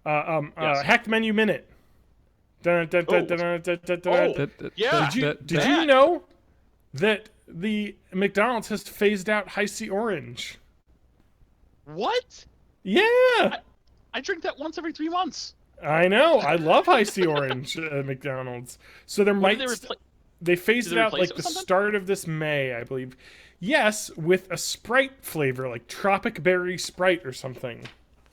Yes. Hacked menu minute. Dun, dun, dun, dun, dun, dun, dun, dun. Oh, yeah. Did you know that the McDonald's has phased out High C Orange? What? Yeah, I drink that once every 3 months. I know. I love High C Orange at McDonald's. So there might Did they they phased did it they out replace like it the with something? start of this May, I believe. Yes, with a Sprite flavor, like Tropic Berry Sprite or something.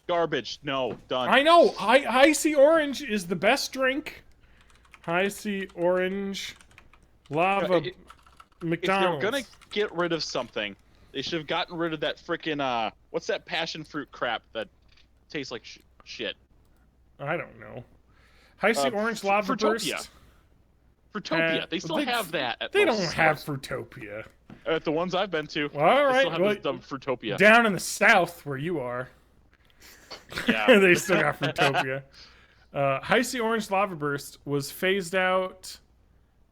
Garbage. No, done. I know. High C Orange is the best drink. High C Orange, lava, McDonald's. If they're gonna get rid of something, they should have gotten rid of that frickin' what's that passion fruit crap that tastes like shit? I don't know. High C Orange lava Fruitopia. burst. Fruitopia. They still have that. At They most don't have stores. Fruitopia. At the ones I've been to. Well, all They right. still have Well, this dumb Fruitopia. down in the south where you are, Yeah. they still got Fruitopia. High C Orange lava burst was phased out.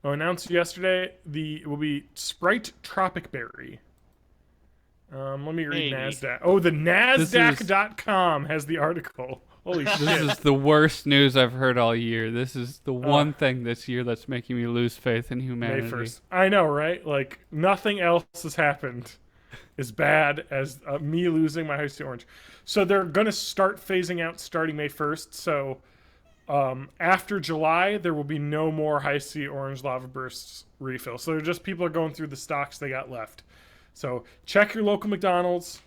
Announced yesterday. It will be Sprite Tropic Berry. Let me read Hey. NASDAQ. Oh, the This is- NASDAQ.com has the article. Holy This shit. is the worst news I've heard all year. This is the one thing this year that's making me lose faith in May humanity. 1st. I know, right? Like, nothing else has happened as bad as me losing my High C Orange. So they're going to start phasing out starting May 1st. So after July, there will be no more High C Orange Lava Bursts refills. So they're just people are going through the stocks they got left. So check your local McDonald's.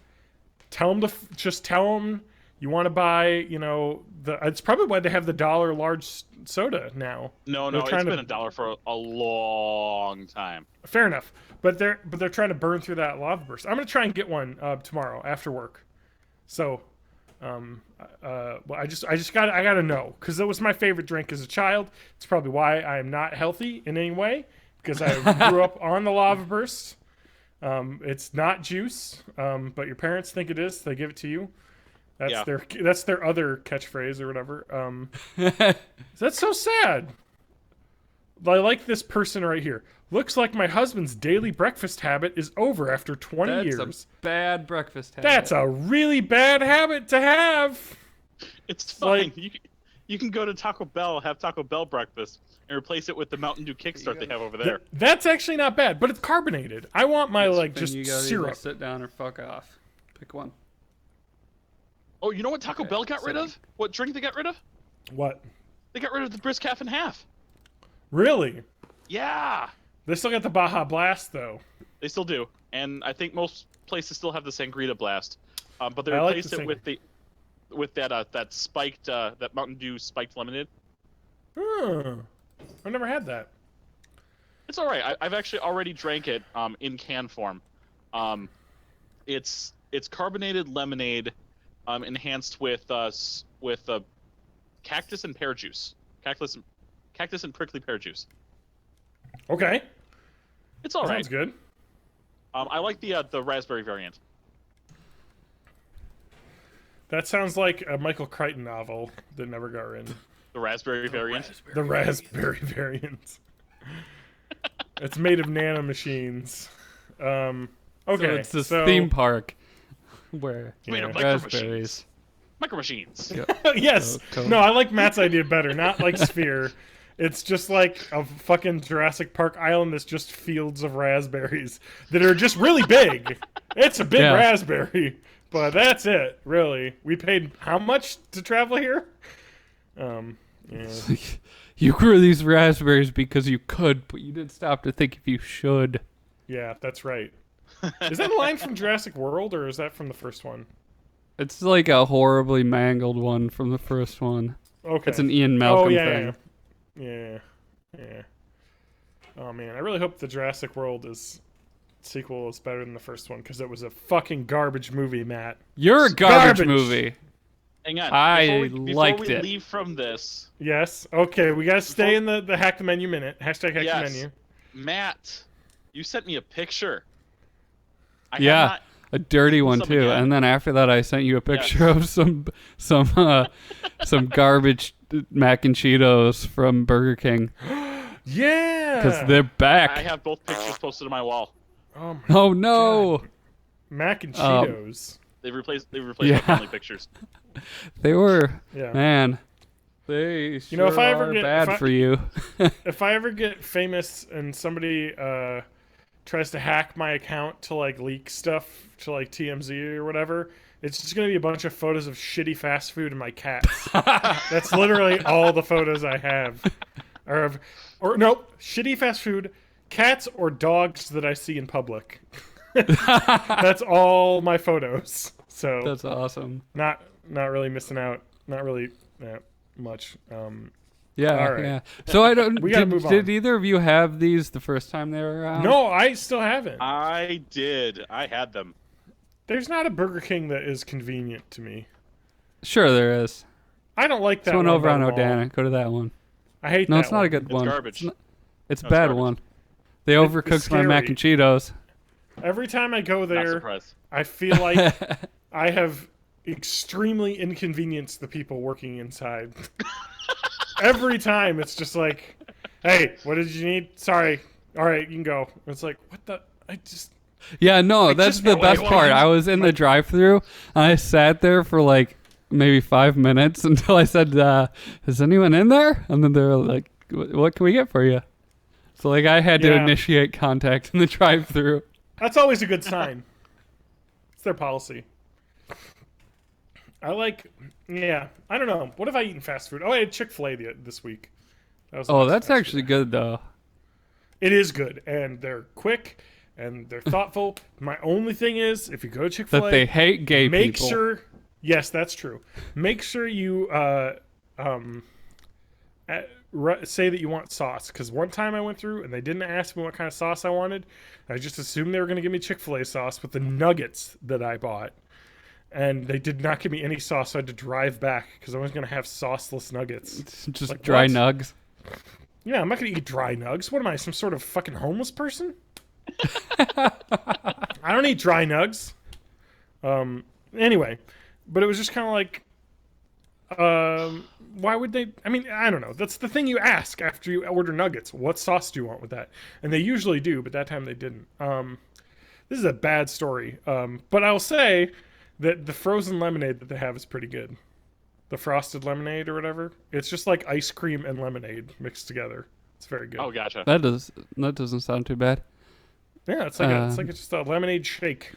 Tell them just tell them you want to buy, it's probably why they have the $1 large soda now. No, They're it's trying been to- $1 for a long time. Fair enough, but they're trying to burn through that lava burst. I'm gonna try and get one tomorrow after work. So, well, I gotta know because it was my favorite drink as a child. It's probably why I am not healthy in any way because I grew up on the lava burst. It's not juice, but your parents think it is. They give it to you. That's their other catchphrase or whatever. That's so sad. I like this person right here. Looks like my husband's daily breakfast habit is over after 20 That's years. a bad breakfast habit. That's a really bad habit to have. It's fine. like- You can go to Taco Bell, have Taco Bell breakfast, and replace it with the Mountain Dew Kickstart they have over there. That's actually not bad, but it's carbonated. I want my Then just you gotta either syrup. sit down or fuck off. Pick one. Oh, you know what Taco Bell got rid of? What drink they got rid of? What? They got rid of the Brisk Half and Half. Really? Yeah, They still got the Baja Blast though. they still do, and I think most places still have the Sangria Blast, but they I like replaced the it with that spiked that Mountain Dew spiked lemonade. I've never had that. It's all right. I've actually already drank it in can form. It's carbonated lemonade enhanced with cactus and pear juice. Cactus and prickly pear juice. Okay. It's all That right. sounds good. I like the raspberry variant. That sounds like a Michael Crichton novel that never got written. The raspberry variant. The raspberry variant. It's made of nanomachines. Okay, So it's this theme park where Made of raspberries. Micro Machines. Yes. Cool. No, I like Matt's idea better. Not like Sphere. It's just like a fucking Jurassic Park island that's just fields of raspberries that are just really big. It's a big Yeah. raspberry, but that's it, really. We paid how much to travel here? Yeah. You grew these raspberries because you could, but you didn't stop to think if you should. Yeah, that's right. Is that a line from Jurassic World, or is that from the first one? It's like a horribly mangled one from the first one. Okay. It's an Ian Malcolm yeah, thing. Yeah. Oh man, I really hope the Jurassic World sequel is better than the first one because it was a fucking garbage movie, Matt. You're a garbage, Garbage. movie. Hang on. I before liked we it. leave from this, Yes. Okay, we gotta stay in the hack the menu minute. Hashtag hack the Yes. menu. Matt, you sent me a picture. I Yeah. have a dirty one Some too. again. And then after that, I sent you a picture of some garbage mac and Cheetos from Burger King Yeah. because they're back. I have both pictures posted on my wall. Oh my Oh no, mac and Cheetos. They've replaced Yeah. my family pictures. they were Yeah. man. They sure know, if I ever are get- bad if I- for you. If I ever get famous and somebody tries to hack my account to like leak stuff to like TMZ or whatever, it's just gonna be a bunch of photos of shitty fast food and my cats. That's literally all the photos I have. Or nope, shitty fast food, cats or dogs that I see in public. That's all my photos. So That's awesome. not really missing out. Not really much. Yeah, All right. yeah. So I don't. We gotta did, move on. did either of you have these the first time they were around? No, I still haven't. I did. I had them. There's not a Burger King that is convenient to me. Sure, there is. I don't like that There's one over by on the mall. Odana. Go to that one. I hate No, that it's not one. a good It's one. garbage. It's a No, it's bad garbage. one. They overcooked my mac scary. and Cheetos. Every time I go Not there, surprised. I feel like I have extremely inconvenienced the people working inside. Every time it's just like, hey, what did you need? Sorry. All right, you can go. It's like, what the? I just. Yeah, no, that's just the know best I part. want- I was in the drive-thru and I sat there for like maybe 5 minutes until I said, "Is anyone in there?" And then they were like, "What can we get for you?" So like I had to Yeah. initiate contact in the drive-thru. That's always a good sign. It's their policy. I don't know. What have I eaten fast food? Oh, I had Chick-fil-A this week. That was the Oh, last that's fast actually food. good though. It is good, and they're quick, and they're thoughtful. My only thing is, if you go to Chick-fil-A, That they hate gay make people. sure. Yes, that's true. Make sure you say that you want sauce, because one time I went through and they didn't ask me what kind of sauce I wanted. I just assumed they were going to give me Chick-fil-A sauce with the nuggets that I bought, and they did not give me any sauce. So I had to drive back because I was going to have sauceless nuggets. Just Like, dry what? nugs. Yeah, I'm not going to eat dry nugs. What am I, some sort of fucking homeless person? I don't eat dry nugs. Anyway, but it was just kind of like, why would they? I mean, I don't know. That's the thing you ask after you order nuggets. What sauce do you want with that? And they usually do, but that time they didn't. This is a bad story. But I'll say that the frozen lemonade that they have is pretty good. The frosted lemonade or whatever. It's just like ice cream and lemonade mixed together. It's very good. Oh, gotcha. That doesn't sound too bad. Yeah, it's like just a lemonade shake.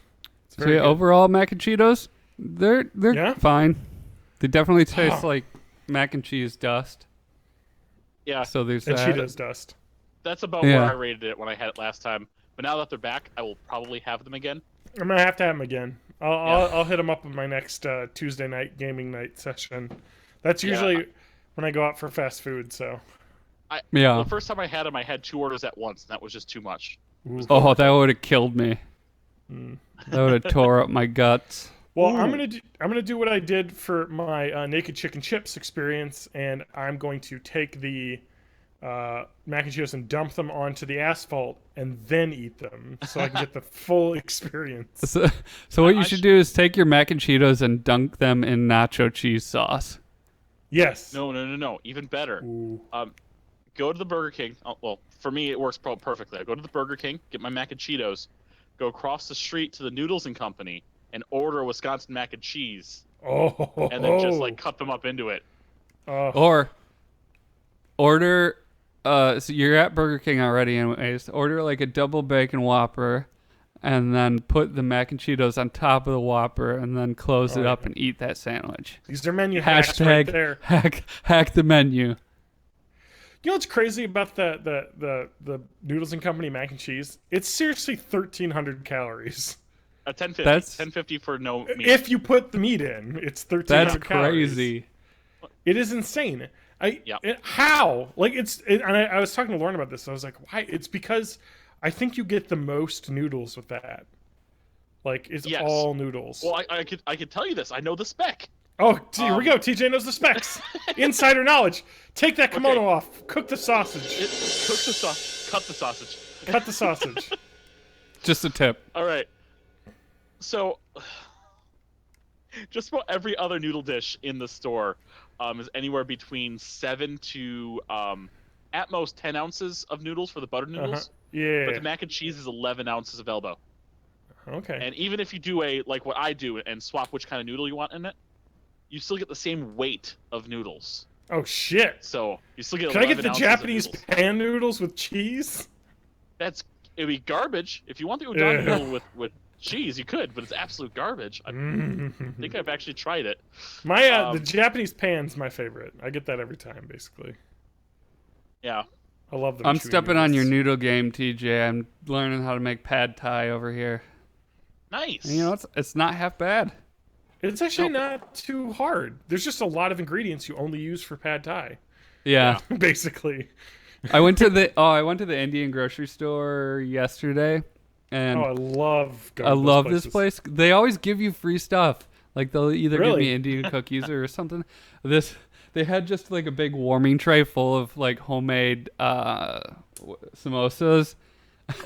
It's So very yeah, good. overall mac and Cheetos, they're Yeah? fine. They definitely taste Oh. like mac and cheese dust. Yeah, So there's And that. Cheetos dust. that's about Yeah. where I rated it when I had it last time. But now that they're back, I will probably have them again. I'm gonna have to have them again. I'll hit them up in my next Tuesday night gaming night session. That's usually when I go out for fast food. So Yeah. The first time I had them, I had 2 orders at once, and that was just too much. Oh, that would have killed me. Hmm. That would have tore up my guts. well, I'm gonna do what I did for my naked chicken chips experience, and I'm going to take the mac and Cheetos and dump them onto the asphalt and then eat them, so I can get the full experience. So what you I should sh- do is take your mac and Cheetos and dunk them in nacho cheese sauce. Yes. No. Even better. Ooh. Go to the Burger King. Oh, well, for me, it works perfectly. I go to the Burger King, get my mac and Cheetos, go across the street to the Noodles and Company, and order a Wisconsin mac and cheese, Oh. and then just like cut them up into it. Or order so you're at Burger King already anyways. Order like a double bacon Whopper and then put the mac and Cheetos on top of the Whopper and then close it up and eat that sandwich. These are menu hacks right there. Hack the menu. You know what's crazy about the Noodles and Company mac and cheese? It's seriously 1,300 calories. 1050. That's- 1050 for no meat. If you put the meat in, it's 1,300 That's calories. crazy. It is insane. Yeah. How? Like and I was talking to Lauren about this. I was like, why? It's because I think you get the most noodles with that. Like it's Yes. all noodles. Well, I could tell you this. I know the spec. Oh, here we go. TJ knows the specs. Insider knowledge. Take that kimono Okay. off. Cook the sausage. Cook the sauce. Cut the sausage. Cut the sausage. Just a tip. All right. So, just about every other noodle dish in the store is anywhere between 7 to at most 10 ounces of noodles for the buttered noodles. Yeah. But the mac and cheese is 11 ounces of elbow. Okay. And even if you do like what I do and swap which kind of noodle you want in it, you still get the same weight of noodles. Oh shit. So you still get. Can I get the ounces Japanese of noodles. pan noodles with cheese? It'd be garbage. If you want the udon noodle with cheese, you could, but it's absolute garbage. I think I've actually tried it. My the Japanese pan's my favorite. I get that every time, basically. Yeah. I love them. I'm stepping on your noodle game, TJ. I'm learning how to make pad thai over here. Nice. And, you know, it's not half bad. It's actually not too hard. There's just a lot of ingredients you only use for pad thai. Yeah. Basically. I went to the Indian grocery store yesterday, and I love this place. They always give you free stuff. Like they'll either give me Indian cookies or something. They had just like a big warming tray full of like homemade samosas.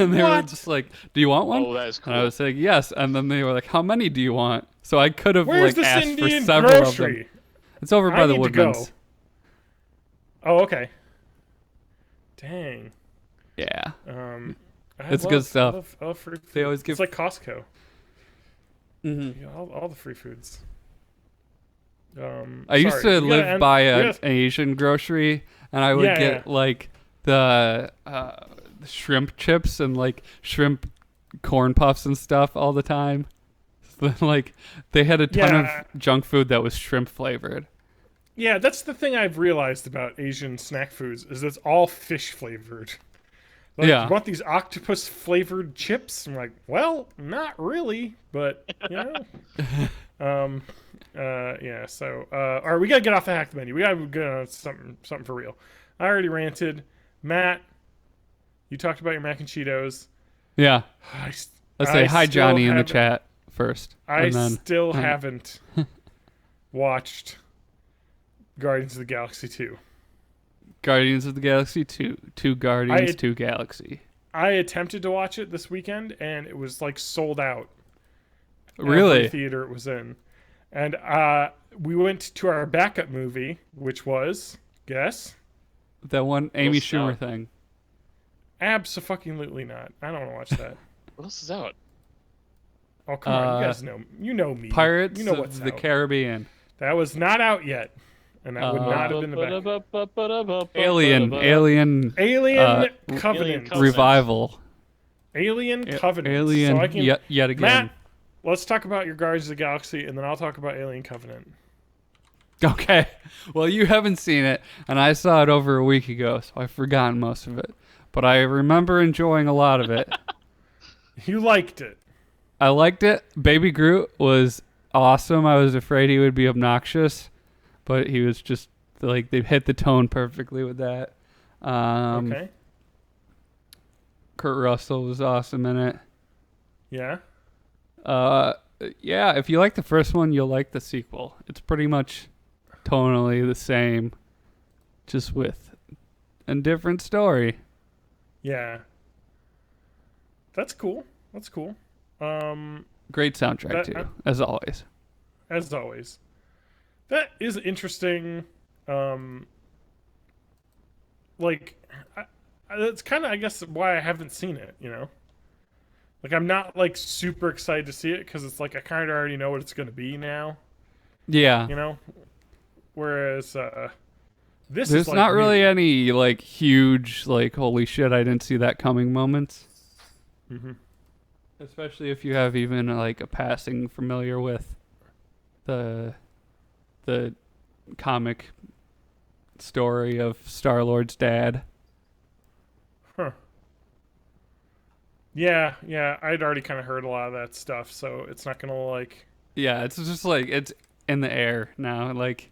And they were just like, "Do you want one?" Oh, that is cool. And I was like, "Yes." And then they were like, "How many do you want?" So I could have Where's like this asked Indian for several grocery? of them. It's over by the need to go. Woodman's. Oh, okay. Dang. Yeah. It's good stuff. I love free food. They always give. It's like Costco. Mm-hmm. Yeah, all the free foods. I used to live by an Asian grocery, and I would get like the shrimp chips and like shrimp corn puffs and stuff all the time. So, like they had a ton of junk food that was shrimp flavored. Yeah, that's the thing I've realized about Asian snack foods is it's all fish flavored. Like, you want these octopus flavored chips? I'm like, well, not really, but you know. Yeah. So, all right, we gotta get off the hack menu. We gotta go on something for real. I already ranted. Matt, you talked about your mac and Cheetos. Yeah. Let's say hi, Johnny, in the chat first. I still haven't watched Guardians of the Galaxy 2. Guardians of the Galaxy 2 Guardians 2 Galaxy. I attempted to watch it this weekend, and it was like sold out. Really? Every theater it was in. And we went to our backup movie, which was, guess? That one Amy Schumer thing. Abso-fucking-lutely not. I don't want to watch that. What else is out? Oh, come on. You guys know. You know me. Pirates you know what's of the out. Caribbean. That was not out yet. And that would not have been the backup. Alien Covenant. Revival. Alien Covenant. Alien so I can, yet again. Matt, let's talk about your Guardians of the Galaxy, and then I'll talk about Alien Covenant. Okay. Well, you haven't seen it, and I saw it over a week ago, so I've forgotten most of it. But I remember enjoying a lot of it. You liked it. I liked it. Baby Groot was awesome. I was afraid he would be obnoxious, but he was just like they hit the tone perfectly with that. Okay. Kurt Russell was awesome in it. Yeah. Yeah, if you like the first one, you'll like the sequel. It's pretty much tonally the same, just with a different story. Yeah. That's cool. That's cool. Great soundtrack too, as always. As always. That is interesting. That's kind of, I guess, why I haven't seen it, you know? Like, I'm not, like, super excited to see it, because it's like I kind of already know what it's going to be now. Yeah. You know? Whereas, this There's is, like, not really new. any, like, huge, like, holy shit, I didn't see that coming moments. Mm-hmm. Especially if you have even, like, a passing familiar with the comic story of Star-Lord's dad. Huh. Yeah, I'd already kind of heard a lot of that stuff, so it's not gonna like. Yeah, it's just like it's in the air now. Like,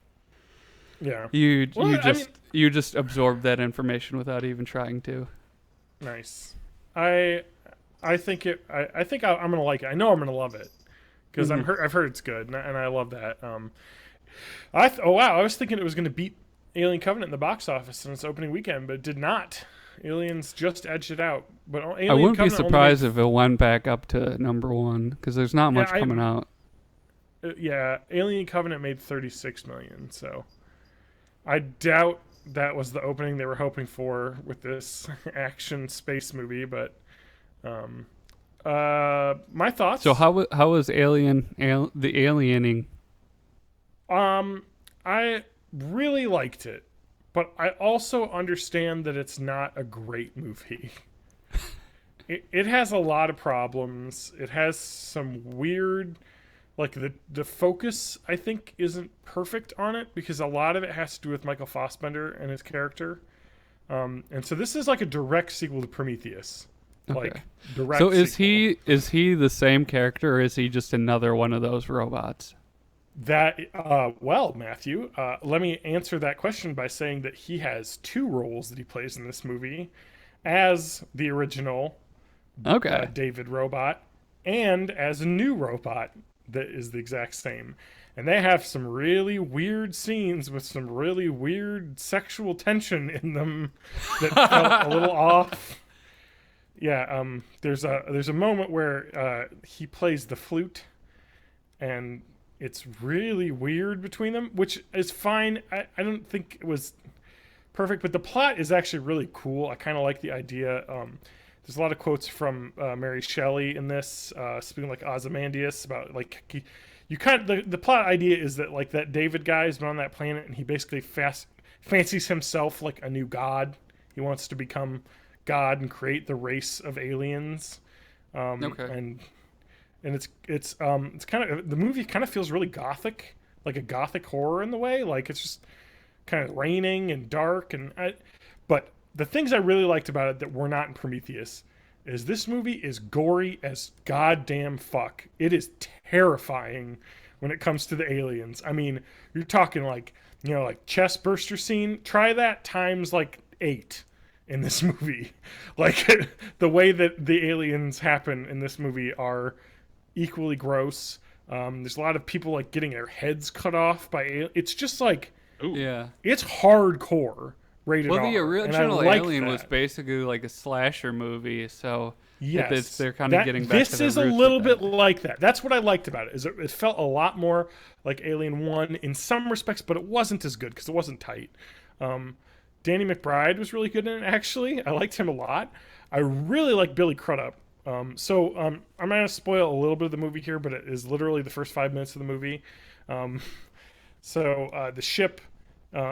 yeah, you just absorb that information without even trying to. Nice. I think I'm gonna like it. I know I'm gonna love it because I've heard it's good, and I love that. Oh wow, I was thinking it was gonna beat Alien Covenant in the box office in its opening weekend, but it did not. Aliens just edged it out, but Alien I wouldn't be Covenant only surprised made- if it went back up to number 1 because there's not much coming out. Yeah, Alien Covenant made 36 million, so I doubt that was the opening they were hoping for with this action space movie. But my thoughts. So how was the aliening? I really liked it, but I also understand that it's not a great movie. It has a lot of problems. It has some weird, like the focus I think isn't perfect on it because a lot of it has to do with Michael Fassbender and his character. And so this is like a direct sequel to Prometheus. Okay. Like direct. So is sequel. he the same character or is he just another one of those robots? That well, Matthew, let me answer that question by saying that he has 2 roles that he plays in this movie, as the original Okay. David robot, and as a new robot that is the exact same. And they have some really weird scenes with some really weird sexual tension in them that felt a little off. Yeah, there's a moment where he plays the flute, and it's really weird between them, which is fine. I don't think it was perfect, but the plot is actually really cool. I kind of like the idea. There's a lot of quotes from Mary Shelley in this, speaking like Ozymandias about like you kind of the plot idea is that like that David guy has been on that planet and he basically fancies himself like a new god. He wants to become God and create the race of aliens. Okay. And it's kind of, the movie kind of feels really gothic, like a gothic horror in the way. Like it's just kind of raining and dark but the things I really liked about it that were not in Prometheus is this movie is gory as goddamn fuck. It is terrifying when it comes to the aliens. I mean, you're talking like, like chest burster scene. Try that times like 8 in this movie. Like the way that the aliens happen in this movie are equally gross. There's a lot of people like getting their heads cut off by it's just like, Ooh. Yeah. it's hardcore rated Well, R. the and I original like Alien was that. basically like a slasher movie, so Yes, they're kind of getting back this to their is a roots little with bit that. like that. That's what I liked about it. Is it felt a lot more like Alien 1 in some respects, but it wasn't as good because it wasn't tight. Danny McBride was really good in it. Actually, I liked him a lot. I really like Billy Crudup. I'm gonna spoil a little bit of the movie here, but it is literally the first 5 minutes of the movie. The ship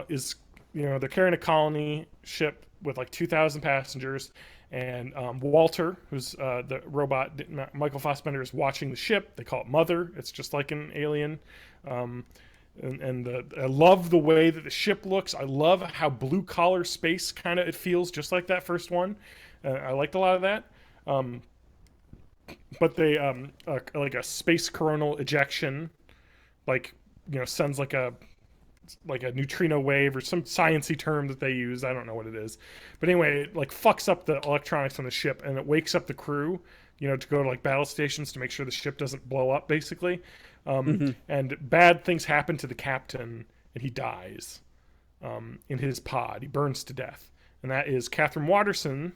is, they're carrying a colony ship with like 2,000 passengers, and Walter, who's the robot, Michael Fassbender, is watching the ship. They call it Mother. It's just like an Alien. I love the way that the ship looks. I love how blue collar space kind of it feels, just like that first one. I liked a lot of that. But they like a space coronal ejection, like sends like a neutrino wave or some sciencey term that they use. I don't know what it is, but anyway, it like fucks up the electronics on the ship and it wakes up the crew, to go to like battle stations to make sure the ship doesn't blow up, basically. And bad things happen to the captain and he dies in his pod. He burns to death, and that is Catherine Waterston,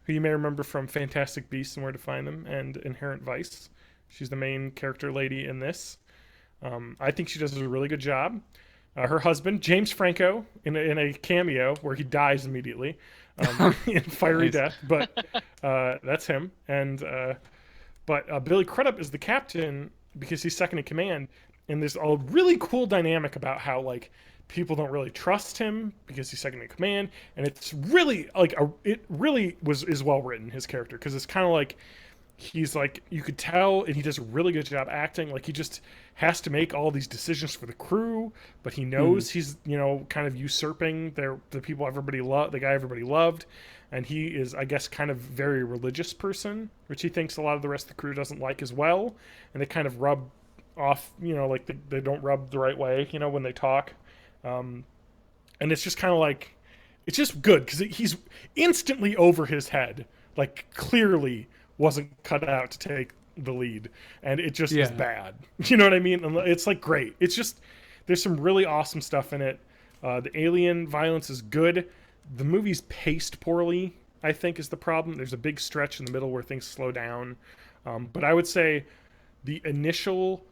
who you may remember from Fantastic Beasts and Where to Find Them and Inherent Vice. She's the main character lady in this. I think she does a really good job. Her husband, James Franco, in a cameo where he dies immediately in fiery death, but that's him. But Billy Crudup is the captain because he's second in command, and there's a really cool dynamic about how like people don't really trust him because he's second in command, and it's really like is well written, his character, because it's kind of like he's like, you could tell, and he does a really good job acting. Like he just has to make all these decisions for the crew, but he knows he's kind of usurping the people the guy everybody loved, and he is, I guess, kind of very religious person, which he thinks a lot of the rest of the crew doesn't like as well, and they kind of rub off, like they don't rub the right way, when they talk, and it's just kind of like, it's just good because he's instantly over his head, like clearly wasn't cut out to take the lead, and it just is bad. You know what I mean? And it's like great. It's just, there's some really awesome stuff in it. The alien violence is good. the movie's paced poorly, I think, is the problem. There's a big stretch in the middle where things slow down. But I would say the initial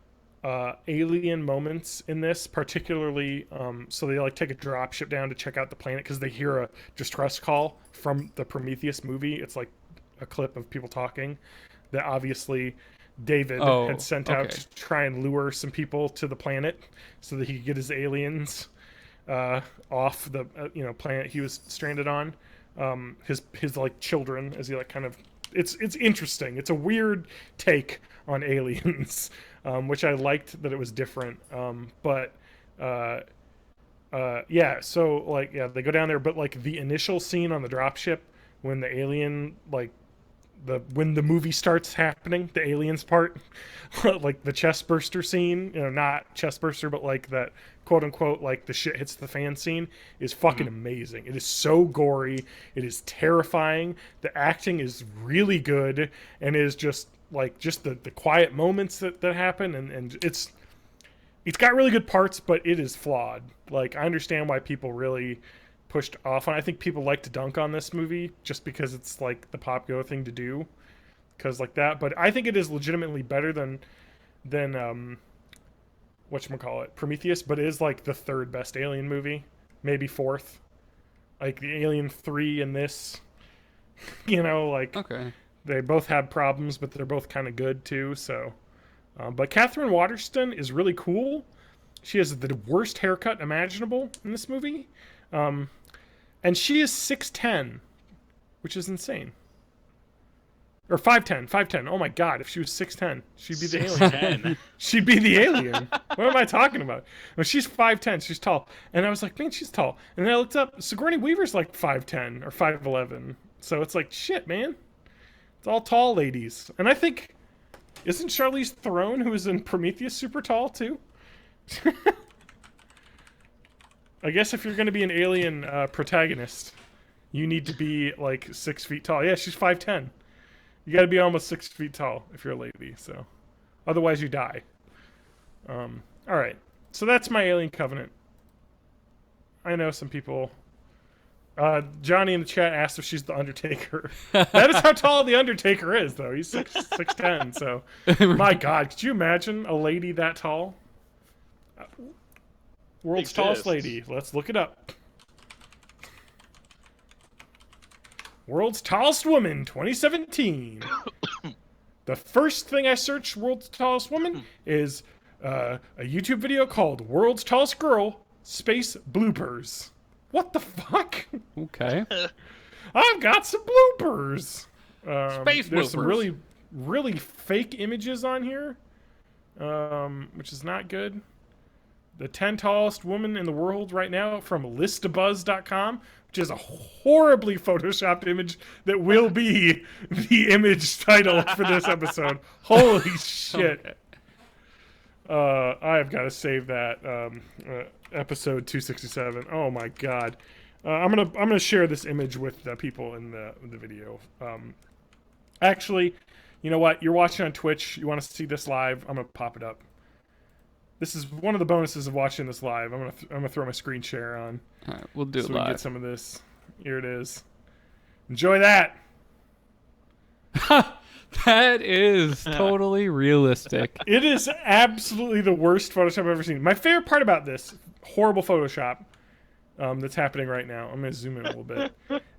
alien moments in this, particularly, so they like take a drop ship down to check out the planet because they hear a distress call from the Prometheus movie. It's like a clip of people talking that obviously David had sent out to try and lure some people to the planet so that he could get his aliens off the planet he was stranded on. His like children, as he like kind of, it's interesting. It's a weird take on aliens, which I liked that it was different. But yeah, so like they go down there, but like the initial scene on the dropship when the alien when the movie starts happening, the aliens part, like the chest burster scene, not chest burster, but like that quote unquote, like the shit hits the fan scene is fucking amazing. It is so gory. It is terrifying. The acting is really good and is just the quiet moments that happen. And it's got really good parts, but it is flawed. Like, I understand why people really pushed off on. I think people like to dunk on this movie just because it's like the pop go thing to do, because like that. But I think it is legitimately better than whatchamacallit, Prometheus. But it is like the third best Alien movie, maybe fourth. Like the Alien 3 and this, Okay. They both have problems, but they're both kind of good too. So, but Catherine Waterston is really cool. She has the worst haircut imaginable in this movie. And she is 6'10", which is insane. Or 5'10". Oh my god, if she was 6'10", she'd be the alien. She'd be the alien. What am I talking about? No, she's 5'10", she's tall. And I was like, man, she's tall. And then I looked up, Sigourney Weaver's like 5'10" or 5'11". So it's like, shit, man. It's all tall ladies. And I think, isn't Charlize Theron, who was in Prometheus, super tall too? I guess if you're going to be an alien protagonist, you need to be like 6 feet tall. Yeah, she's 5'10". You got to be almost 6 feet tall if you're a lady. So, otherwise you die. All right. So that's my Alien Covenant. I know some people. Johnny in the chat asked if she's the Undertaker. That is how tall the Undertaker is, though. He's 6'10". So, my God, could you imagine a lady that tall? World's tallest lady. Let's look it up. World's tallest woman, 2017. The first thing I searched world's tallest woman is a YouTube video called World's Tallest Girl, Space Bloopers. What the fuck? Okay. I've got some bloopers. Space bloopers. There's some really, really fake images on here, which is not good. The 10 tallest woman in the world right now from listabuzz.com, which is a horribly photoshopped image that will be the image title for this episode. Holy shit. I've got to save that episode 267. Oh my god. I'm gonna share this image with the people in the video. Actually, you know what? You're watching on Twitch. You want to see this live? I'm gonna pop it up. This is one of the bonuses of watching this live. I'm gonna throw my screen share on. All right, we'll do it so live. We can get some of this. Here it is. Enjoy that. That is totally realistic. It is absolutely the worst Photoshop I've ever seen. My favorite part about this horrible Photoshop that's happening right now, I'm going to zoom in a little bit,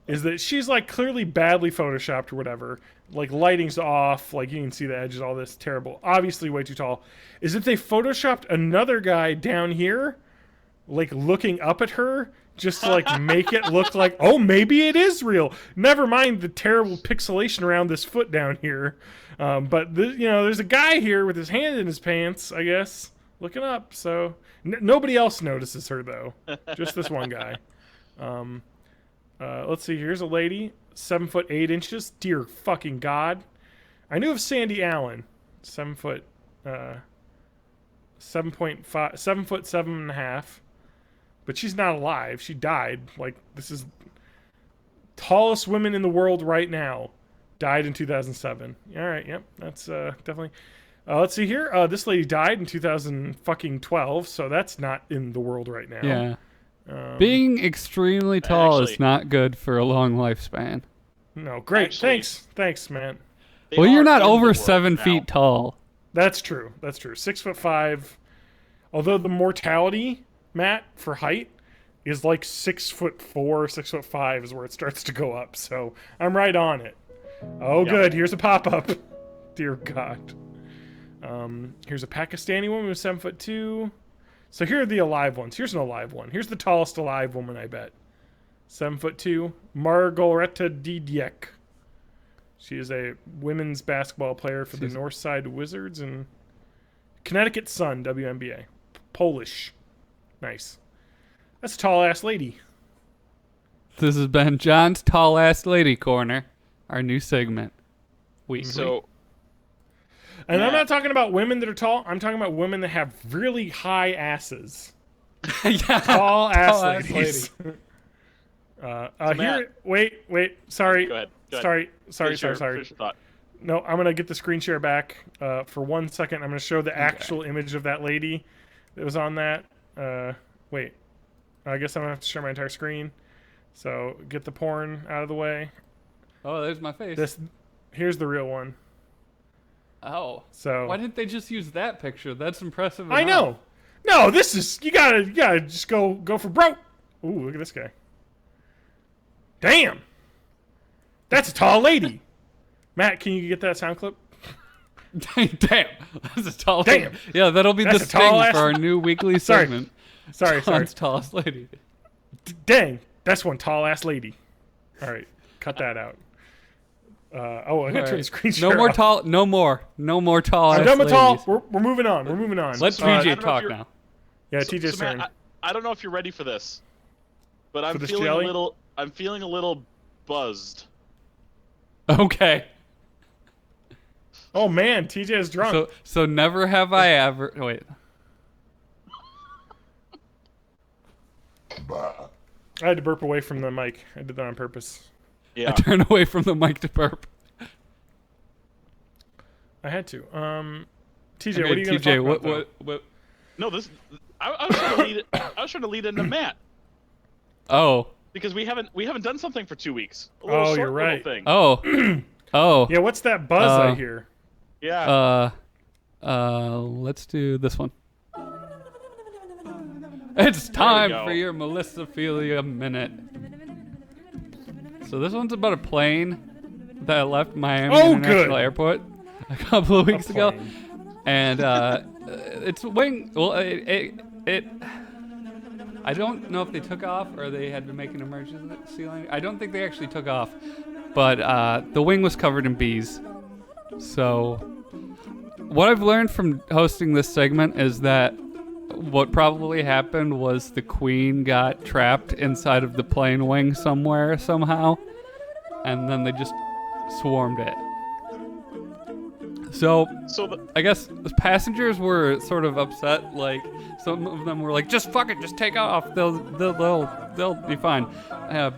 is that she's like clearly badly Photoshopped or whatever. Like lighting's off, like you can see the edges, all this terrible. Obviously way too tall. Is that they Photoshopped another guy down here, like looking up at her, just to like make it look like, oh, maybe it is real. Never mind the terrible pixelation around this foot down here. But there's a guy here with his hand in his pants, I guess, looking up. So nobody else notices her though, just this one guy. Let's see. Here's a lady, 7'8". Dear fucking God, I knew of Sandy Allen, 7 foot, 7.5, 7'7.5". But she's not alive. She died. Like, this is tallest women in the world right now. Died in 2007. All right, yep, that's definitely. Let's see here. This lady died in 2012, so that's not in the world right now. Yeah. Being extremely tall Actually- is not good for a long lifespan. No, great. Actually- Thanks, man. They Well, you're are not in the over world 7 now. feet tall. That's true. 6'5". Although the mortality, Matt, for height is like 6'4", 6'5" is where it starts to go up. So I'm right on it. Oh, Yep. good. Here's a pop-up. Dear God. Here's a Pakistani woman who's 7'2". So here are the alive ones. Here's an alive one. Here's the tallest alive woman, I bet. 7'2", Margareta Didiek. She is a women's basketball player for the Northside Wizards and Connecticut Sun, WNBA. Polish. Nice. That's a tall-ass lady. This has been John's Tall Ass Lady Corner, our new segment. Weekly. So And I'm Yeah. not talking about women that are tall. I'm talking about women that have really high asses. yeah. Tall-ass Tall-ass ladies. Matt- Here, wait. Sorry. Go ahead. Sorry. Finish your thought. No, I'm gonna get the screen share back for 1 second. I'm gonna show the actual image of that lady that was on that. Wait, I guess I'm gonna have to share my entire screen. So get the porn out of the way. Oh, there's my face. Here's the real one. Oh. So Why didn't they just use that picture? That's impressive. I enough. know. No, this is you gotta just go for broke. Ooh, look at this guy. Damn, that's a tall lady. Matt, can you get that sound clip? Damn. That's a tall Damn. lady. Yeah, that'll be That's the a sting tall ass- for our new weekly Sorry. segment. Sorry. John's Tallest Lady. Dang, that's one tall ass lady. All right, cut that out. I gotta turn the Alright. screen share No more off. tall. No more tall. I'm ass done with ladies. tall. We're moving on. We're moving on. Let Uh, I don't know TJ if talk you're- now. Yeah, So, TJ's Matt, turn. I don't know if you're ready for this, but I'm this feeling jelly? I'm feeling a little buzzed. Okay. Oh man, TJ is drunk. So never have I ever. Wait. I had to burp away from the mic. I did that on purpose. Yeah. I turn away from the mic to burp. I had to. TJ, Okay, what are you going to TJ, talk about? what? No, this. I was trying to lead. I was trying to lead into Matt Oh. because we haven't done something for 2 weeks. A Oh, short you're little right. Thing. Oh. Oh. Yeah, what's that buzz I hear? Yeah. Let's do this one. It's time go. for your Melissophilia minute. So this one's about a plane that left Miami Oh, International good. Airport a couple of weeks ago, plane. and it's wing. Well, it. I don't know if they took off or they had to make an emergency landing. I don't think they actually took off, but the wing was covered in bees. So what I've learned from hosting this segment is that what probably happened was the queen got trapped inside of the plane wing somewhere somehow, and then they just swarmed it. So I guess the passengers were sort of upset. Like some of them were like, "Just fuck it, just take off. They'll be fine."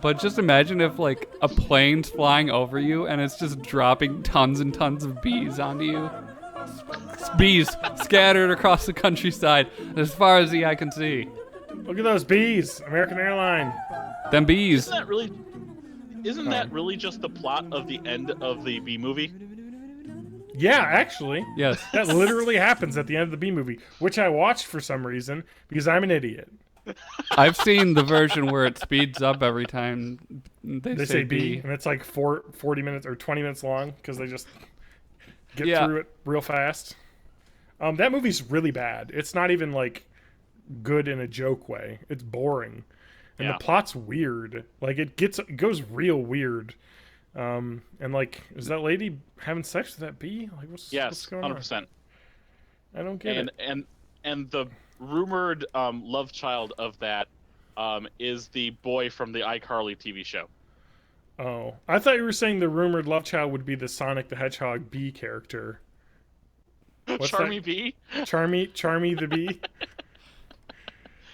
But just imagine if like a plane's flying over you and it's just dropping tons and tons of bees onto you. Bees scattered across the countryside as far as the eye can see. Look at those bees. American Airline. Them bees. Isn't that really just the plot of the end of the B movie? Yeah, actually. Yes. That literally happens at the end of the B movie, which I watched for some reason because I'm an idiot. I've seen the version where it speeds up every time they They say B, and it's like 40 minutes or 20 minutes long because they just get Yeah. through it real fast. That movie's really bad. It's not even like good in a joke way. It's boring, and Yeah. the plot's weird. Like it goes real weird. And like, is that lady having sex with that bee? Like, what's Yes, going 100%. on? I don't get it. And the rumored love child of that is the boy from the iCarly TV show. Oh, I thought you were saying the rumored love child would be the Sonic the Hedgehog bee character. What's Charmy that? B. Charmy the bee.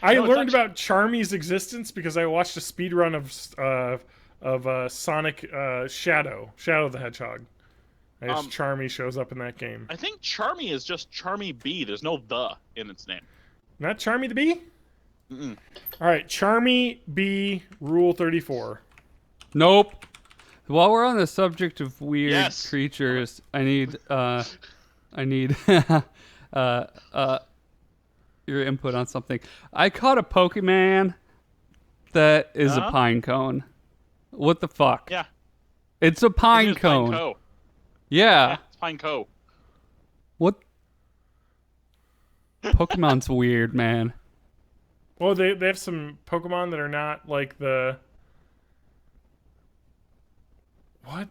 I No, it's learned about Charmy's existence because I watched a speed run of Sonic Shadow the Hedgehog. I guess Charmy shows up in that game. I think Charmy is just Charmy B. There's no the in its name. Not Charmy the bee? All right, Charmy B, Rule 34. Nope. While we're on the subject of weird Yes. creatures, I need your input on something. I caught a Pokemon that is a pine cone. What the fuck? Yeah. It's a pine It's cone. Pine Co. Yeah. Yeah, it's Pine Co. What? Pokemon's weird, man. Well, they have some Pokemon that are not like the... What?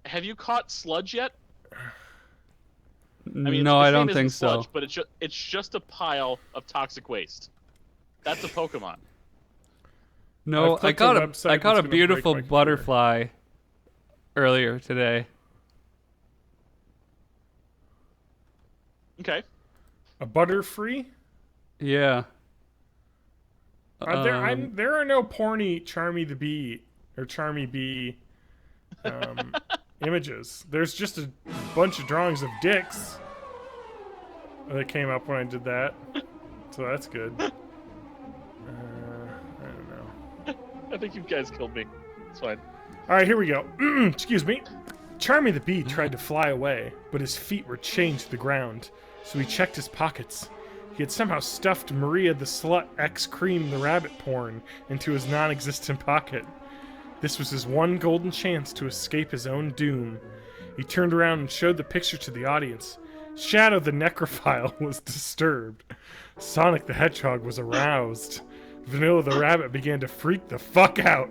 Have you caught Sludge yet? No, I don't think so. Sludge, but it's just a pile of toxic waste. That's a Pokemon. No, I caught a that's gonna break beautiful my computer. butterfly earlier today. Okay. A Butterfree? Yeah. There are no porny Charmy the Bee or Charmy Bee images. There's just a bunch of drawings of dicks that came up when I did that. So that's good. I don't know. I think you guys killed me. It's fine. All right, here we go. Excuse me. Charmy the Bee tried to fly away, but his feet were chained to the ground, so he checked his pockets. He had somehow stuffed Maria the Slut X Cream the Rabbit porn into his non-existent pocket. This was his one golden chance to escape his own doom. He turned around and showed the picture to the audience. Shadow the Necrophile was disturbed. Sonic the Hedgehog was aroused. Vanilla the Rabbit began to freak the fuck out.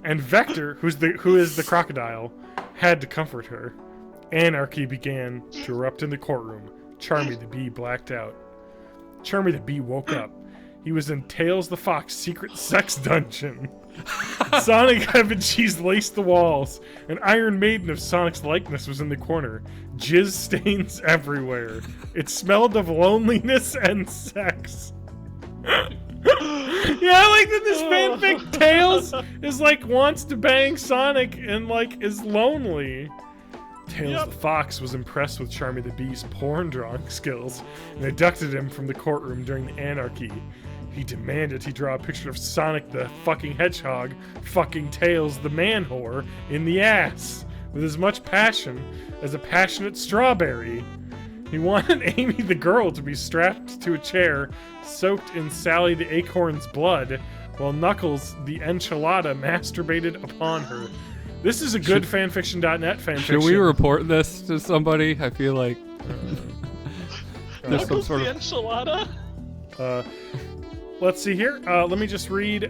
And Vector, who is the crocodile, had to comfort her. Anarchy began to erupt in the courtroom. Charmy the Bee blacked out. Charmy the Bee woke up. He was in Tails the Fox secret sex dungeon. Sonic Heaven and Cheese laced the walls. An Iron Maiden of Sonic's likeness was in the corner. Jizz stains everywhere. It smelled of loneliness and sex. Yeah, I like that this fanfic Tails is like wants to bang Sonic and like is lonely. Tails the Fox was impressed with Charmy the Bee's porn drawing skills and abducted him from the courtroom during the anarchy. He demanded he draw a picture of Sonic the fucking Hedgehog fucking Tails the man whore in the ass with as much passion as a passionate strawberry. He wanted Amy the girl to be strapped to a chair soaked in Sally the Acorn's blood while Knuckles the enchilada masturbated upon her. This is a good fanfiction.net fanfiction. Should we report this to somebody? I feel like there's some Knuckles sort the of enchilada? Let's see here. Let me just read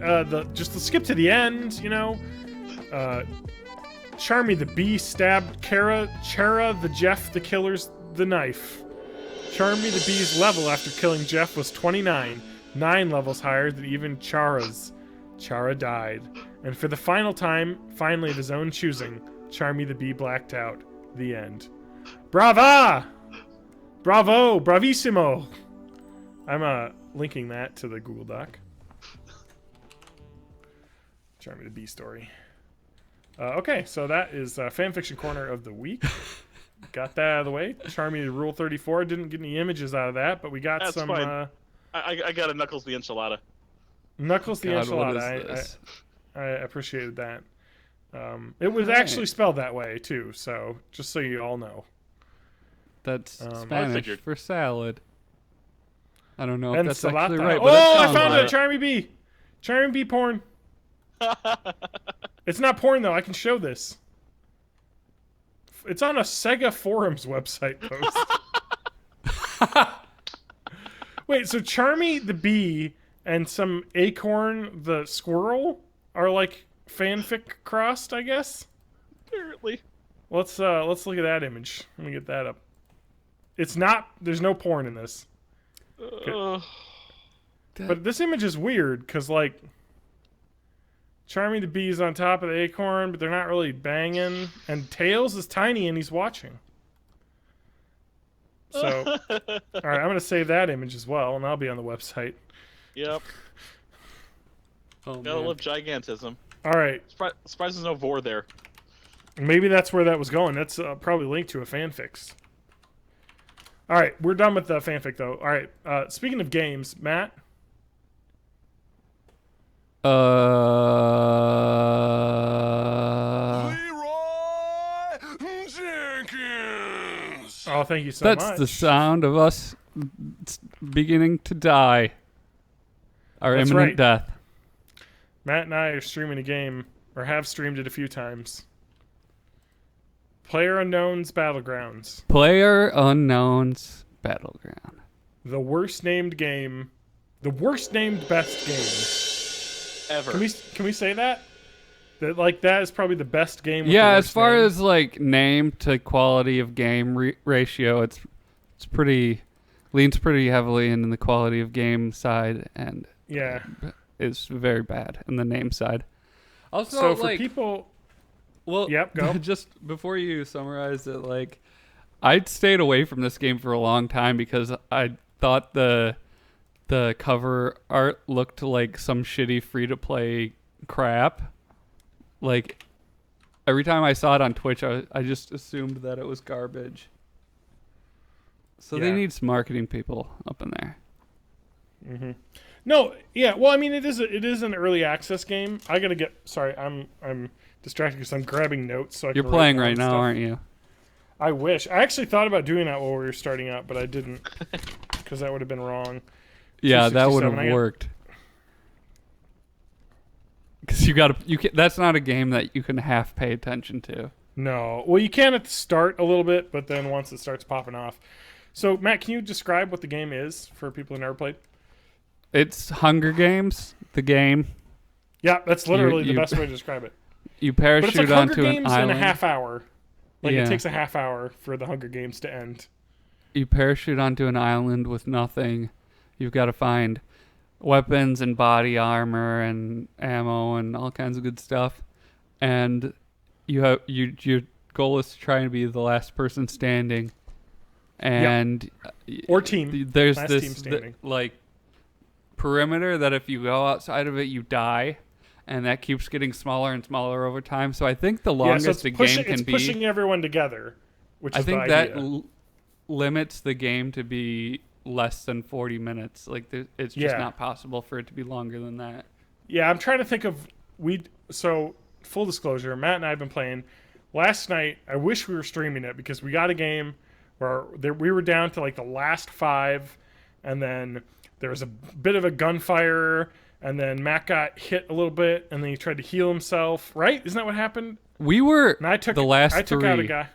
just to skip to the end, you know. Charmy the Bee stabbed Chera the Jeff the Killer's the knife. Charmy the Bee's level after killing Jeff was 29, 9 levels higher than even Chara's. Chara died. And for the final time, finally of his own choosing, Charmy the Bee blacked out. The end. Brava! Bravo! Bravissimo! I'm linking that to the Google Doc. Charmy the Bee story. Okay, so that is Fanfiction Corner of the Week. Got that out of the way. Charmy the Rule 34. Didn't get any images out of that, but we got That's some... fine. I got a Knuckles the enchilada. Knuckles the God, what enchilada. is this? I appreciated that. It was actually spelled that way too, so just so you all know. That's I Spanish figured. for salad. I don't know if And that's actually Salata. right, but Oh, that I sounds found right. it! Charmy Bee! Charmy Bee porn. It's not porn though, I can show this. It's on a Sega Forums website post. Wait, so Charmy the Bee and some Acorn the Squirrel are like fanfic crossed, I guess? Apparently. Let's look at that image. Let me get that up. It's not. There's no porn in this. But this image is weird because like, Charmy the Bee is on top of the acorn, but they're not really banging. And Tails is tiny and he's watching. So, all right, I'm gonna save that image as well, and I'll be on the website. Yep. Oh, Gotta man. love gigantism. All right, Surprised there's no vor there. maybe that's where that was going. That's probably linked to a fanfics. All right, we're done with the fanfic though. All right, speaking of games, Matt. Jenkins. Oh, thank you so much. That's the sound of us beginning to die. Our That's imminent right. death. Matt and I are streaming a game, or have streamed it a few times. PlayerUnknown's Battlegrounds. PlayerUnknown's Battleground. The worst named game. The worst named best game. Ever. Can we say that? That is probably the best game. With Yeah, the as worst far name. as like name to quality of game ratio, it's pretty leans pretty heavily into the quality of game side, and Yeah. is very bad in the name side. Also, So for like, people, well, Yep, go. Just before you summarize it, like, I'd stayed away from this game for a long time because I thought the cover art looked like some shitty free-to-play crap. Like, every time I saw it on Twitch, I just assumed that it was garbage. So they Yeah. need some marketing people up in there. no, yeah. Well, I mean, it is an early access game. I gotta get. Sorry, I'm distracted because I'm grabbing notes. So I You're can playing write right down now, stuff. aren't you? I wish. I actually thought about doing that while we were starting out, but I didn't because that would have been wrong. Yeah, that would 267, have worked. Because that's not a game that you can half pay attention to. No. Well, you can at the start a little bit, but then once it starts popping off. So, Matt, can you describe what the game is for people who never played? It's Hunger Games, the game. Yeah, that's literally You- the best way to describe it. You But it's parachute like Hunger onto an Games in island. a half hour. Like, Yeah. it takes a half hour for the Hunger Games to end. You parachute onto an island with nothing. You've got to find weapons and body armor and ammo and all kinds of good stuff. And your goal is to try and be the last person standing. And Or team. there's Last team this standing. like perimeter that if you go outside of it, you die. And that keeps getting smaller and smaller over time. So I think the longest a game can it's be. pushing everyone together, which I is think the that idea. limits the game to be less than 40 minutes. Like, it's just Yeah. not possible for it to be longer than that. Yeah, I'm trying to think of so full disclosure, Matt and I have been playing. Last night, I wish we were streaming it because we got a game where we were down to like the last 5, and then there was a bit of a gunfire, and then Matt got hit a little bit, and then he tried to heal himself. Right? Isn't that what happened? We were And I took the last I took 3. out a guy.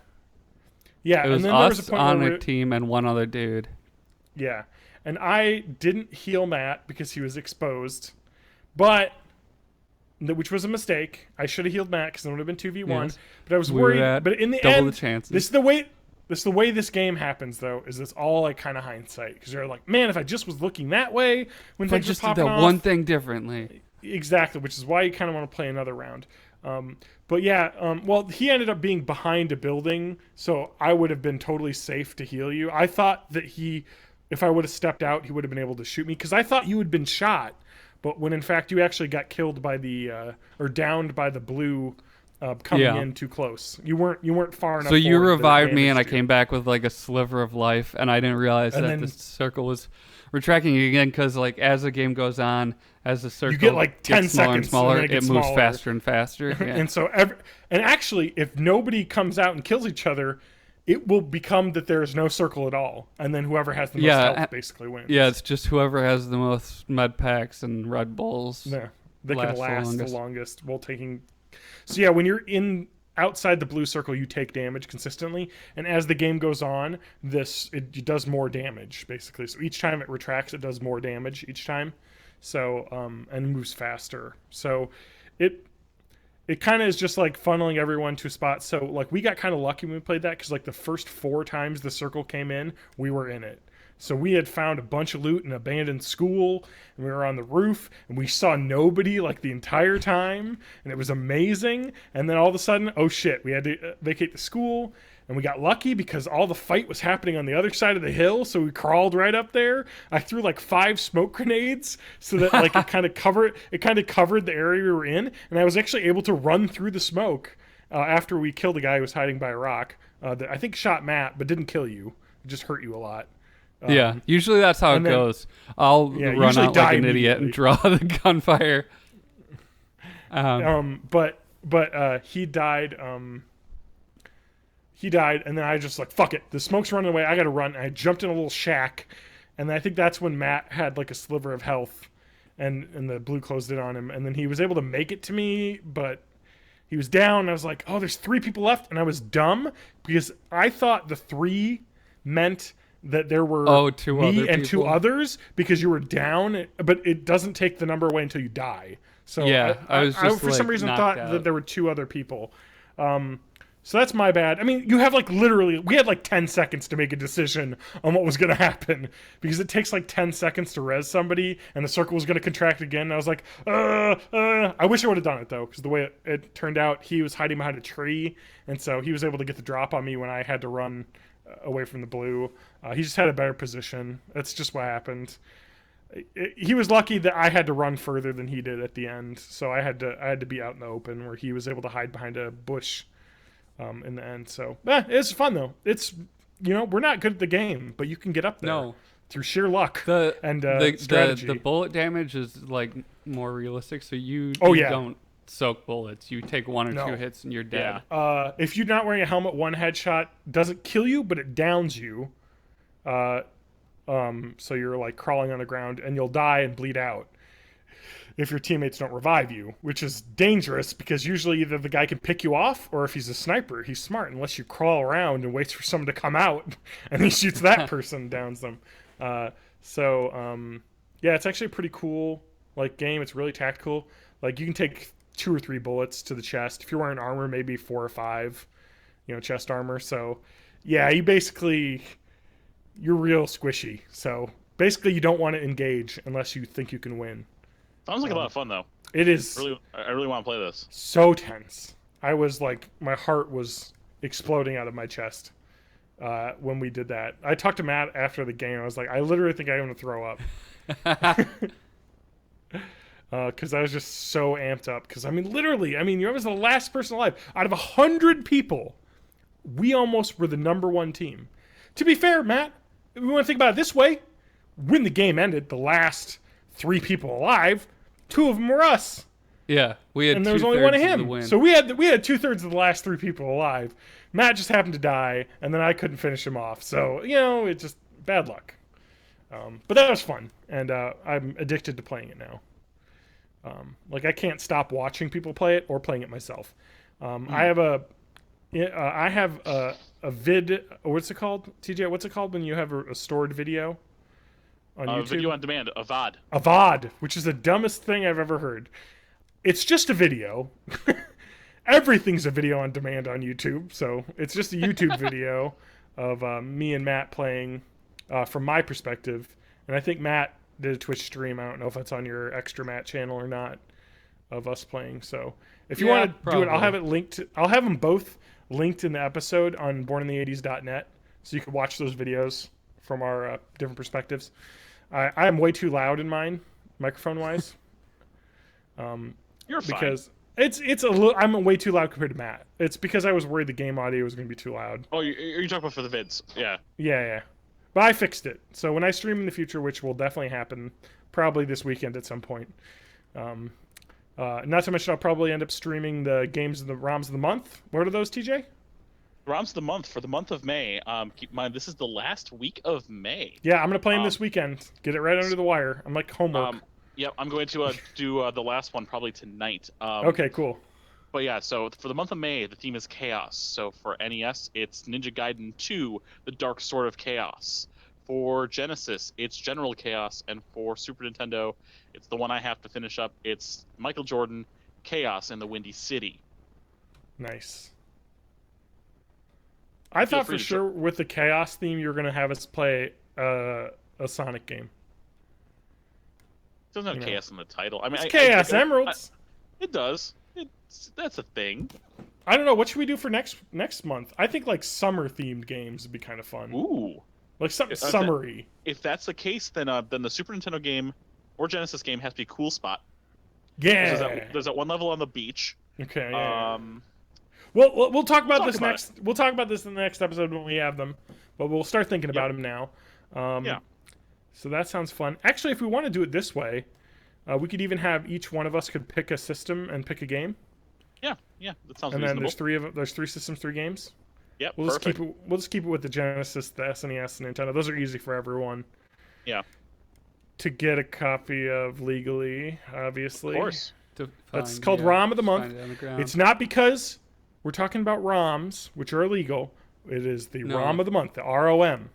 Yeah, It was and then there was a us point on where a team and one other dude. Yeah. And I didn't heal Matt because he was exposed. But, which was a mistake. I should have healed Matt because it would have been 2v1. Yes. But I was We were worried. at But in the double end, the chances. this is the way this game happens, though, is it's all like kind of hindsight. Because you're like, man, if I just was looking that way when If I things just were did popping that off. one thing differently. Exactly, which is why you kind of want to play another round. But yeah, well, he ended up being behind a building, so I would have been totally safe to heal you. I thought that if I would have stepped out, he would have been able to shoot me, because I thought you had been shot, but when in fact you actually got killed by or downed by the blue coming in too close. You weren't far enough. So you forward that it revived me and I damaged you. came back with like a sliver of life, and I didn't realize And that then- the circle was retracting again, because like as the game goes on, as the circle get, like, 10 gets smaller and seconds, and smaller, then it gets moves smaller. faster and faster. Yeah. And so and actually, if nobody comes out and kills each other, it will become that there is no circle at all, and then whoever has the most health basically wins. Yeah, it's just whoever has the most med packs and Red Bulls. Yeah, they Last can the last the longest. longest while taking. So yeah, when you're outside the blue circle, you take damage consistently, and as the game goes on, it does more damage basically. So each time it retracts, it does more damage each time. So and moves faster. So it kind of is just like funneling everyone to a spot. So like we got kind of lucky when we played that, because like the first 4 times the circle came in, we were in it. So we had found a bunch of loot in an abandoned school, and we were on the roof, and we saw nobody like the entire time, and it was amazing. And then all of a sudden, oh shit, we had to vacate the school, and we got lucky because all the fight was happening on the other side of the hill, so we crawled right up there. I threw like 5 smoke grenades so that like it kind of covered the area we were in, and I was actually able to run through the smoke after we killed the guy who was hiding by a rock that I think shot Matt but didn't kill you. It just hurt you a lot. Yeah, usually that's how it and then- goes. I'll Yeah, run usually out die like an idiot and immediately. draw the gunfire. But he died. He died, and then I just like, fuck it. The smoke's running away. I gotta run. And I jumped in a little shack, and I think that's when Matt had like a sliver of health, and the blue closed in on him, and then he was able to make it to me, but he was down. And I was like, oh, there's 3 people left, and I was dumb because I thought the 3 meant that there were me and 2 others because you were down, but it doesn't take the number away until you die. So yeah, I was just for some reason thought out. that there were 2 other people. So that's my bad. I mean, you have like literally, we had like 10 seconds to make a decision on what was going to happen because it takes like 10 seconds to res somebody and the circle was going to contract again. And I was like, I wish I would have done it though, because the way it turned out, he was hiding behind a tree. And so he was able to get the drop on me when I had to run away from the blue. He just had a better position. That's just what happened. He was lucky that I had to run further than he did at the end. So I had to be out in the open where he was able to hide behind a bush. In the end, so it's fun though. It's we're not good at the game, but you can get up there through sheer luck and strategy. The bullet damage is like more realistic, so you don't soak bullets. You take 1 or 2 hits and you're dead. Yeah. If you're not wearing a helmet, 1 headshot doesn't kill you, but it downs you. So you're like crawling on the ground and you'll die and bleed out if your teammates don't revive you, which is dangerous because usually either the guy can pick you off or if he's a sniper, he's smart unless you crawl around and waits for someone to come out and he shoots that person, downs them. Yeah, it's actually a pretty cool like game. It's really tactical. Like you can take 2 or 3 bullets to the chest. If you're wearing armor, maybe 4 or 5, chest armor. So yeah, you're real squishy. So basically you don't want to engage unless you think you can win. Sounds like a lot of fun, though. It is. I really want to play this. So tense. I was like, my heart was exploding out of my chest when we did that. I talked to Matt after the game. I was like, I literally think I'm going to throw up. Because I was just so amped up. Because, literally, I was the last person alive. Out of 100 people, we almost were the number 1 team. To be fair, Matt, if we want to think about it this way, when the game ended, the last 3 people alive, 2 of them were us. Yeah, we had, and there was only 1 of him. So we had 2/3 of the last 3 people alive. Matt just happened to die, and then I couldn't finish him off. So it's just bad luck. But that was fun, and I'm addicted to playing it now. I can't stop watching people play it or playing it myself. I have a vid. What's it called, TJ? What's it called when you have a stored video? On YouTube? Video on demand, a VOD. A VOD, which is the dumbest thing I've ever heard. It's just a video. Everything's a video on demand on YouTube, so it's just a YouTube video of me and Matt playing from my perspective. And I think Matt did a Twitch stream. I don't know if that's on your Extra Matt channel or not, of us playing. So if you want to do it, I'll have it linked. I'll have them both linked in the episode on bornintheighties.net, so you can watch those videos from our different perspectives. I am way too loud in mine, microphone-wise. You're fine. Because it's a little. I'm way too loud compared to Matt. It's because I was worried the game audio was going to be too loud. Oh, you're talking about for the vids? Yeah. Yeah. But I fixed it. So when I stream in the future, which will definitely happen, probably this weekend at some point. Not to mention I'll probably end up streaming the games of the ROMs of the month. What are those, TJ? ROMs of the month for the month of May. Keep in mind, this is the last week of May. Yeah, I'm going to play them this weekend. Get it right under the wire. I'm like homework. Yep, I'm going to do the last one probably tonight. Okay, cool. But yeah, so for the month of May, the theme is Chaos. So for NES, it's Ninja Gaiden 2, The Dark Sword of Chaos. For Genesis, it's General Chaos. And for Super Nintendo, it's the one I have to finish up. It's Michael Jordan, Chaos in the Windy City. Nice. I thought for sure with the Chaos theme you were going to have us play a Sonic game. It doesn't have Chaos in the title. It's Chaos Emeralds. It does. That's a thing. I don't know. What should we do for next month? I think like summer themed games would be kind of fun. Ooh. Like something summery. If that's the case, then the Super Nintendo game or Genesis game has to be Cool Spot. Yeah. There's that one level on the beach. Okay. Yeah. We'll talk about this next. It. We'll talk about this in the next episode when we have them. But we'll start thinking about them now. Yeah. So that sounds fun. Actually, if we want to do it this way, We could even have each one of us could pick a system and pick a game. Yeah, that sounds And then reasonable. there's 3 systems, 3 games. Yep, We'll just perfect. keep it with the Genesis, the SNES, and Nintendo. Those are easy for everyone. Yeah, To get a copy of legally, obviously. of course. That's called ROM of the month. Find it on the ground. It's not because we're talking about ROMs, which are illegal. It is the No. ROM of the month, the ROM.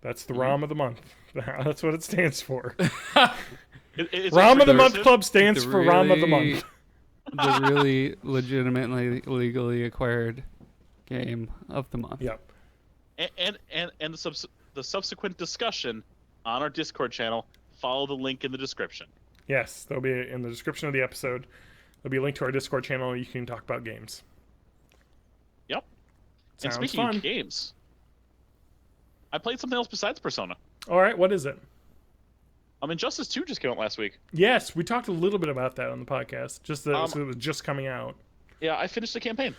That's Mm-hmm. the ROM of the month. That's what it stands for. It's ROM of the actually Month cursive. Club stands The for ROM of the really- month. The really legitimately legally acquired game of the month. Yep. And the subsequent discussion on our Discord channel. Follow the link in the description. Yes, there'll be in the description of the episode. There'll be a link to our Discord channel. You can talk about games. Yep. Sounds and speaking fun. of games, I played something else besides Persona. All right, what is it? Injustice 2 just came out last week. Yes, we talked a little bit about that on the podcast. Just that so it was just coming out. Yeah, I finished the campaign.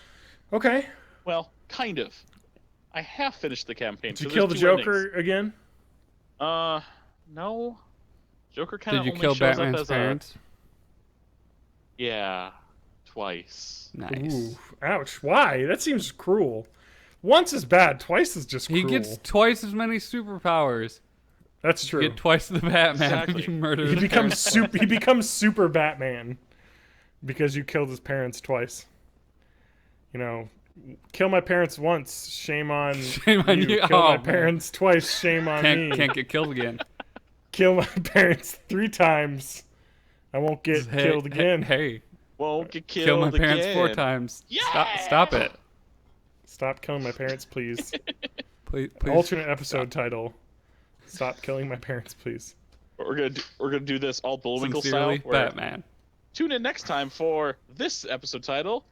Okay. Well, kind of. I have finished the campaign. Did you 'cause kill the there's 2 Joker endings. again? No. Joker kind of Did you only kill shows up Batman's as parents? Yeah, twice. Nice. Ooh, ouch. Why? That seems cruel. Once is bad, twice is just He cruel. gets twice as many superpowers. That's You true. get twice the Batman Exactly. if you murder He his becomes parents. he becomes super Batman because you killed his parents twice. You know, kill my parents once, shame on Shame on you. Kill Oh, my man. parents twice, shame on me. Can't get killed again. Kill my parents 3 times. I won't get killed again. Hey, Won't get killed kill my parents again. 4 times. Yeah! Stop it. Stop killing my parents, please. Please. Alternate episode title. Stop killing my parents, please. We're gonna do this all Bullwinkle style. Sincerely, where- Batman. Tune in next time for this episode title,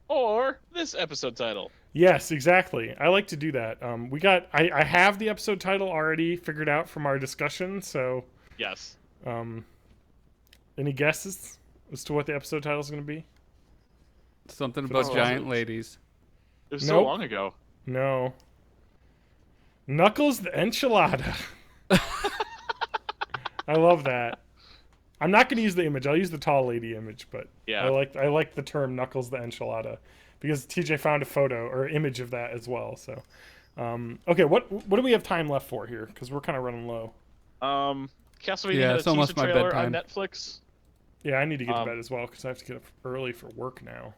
or this episode title. Yes, exactly. I like to do that. I have the episode title already figured out from our discussion, so Yes. any guesses as to what the episode title is going to be? Something about Oh. giant ladies. It was so Nope. long ago. No. Knuckles the Enchilada. I love that. I'm not going to use the image. I'll use the tall lady image, but Yeah. I like the term Knuckles the Enchilada because TJ found a photo or image of that as well. So, okay, what do we have time left for here? Because we're kind of running low. Castlevania Yeah, had a it's almost teaser my trailer on bedtime. Netflix. Yeah, I need to get to Um, bed as well because I have to get up early for work now.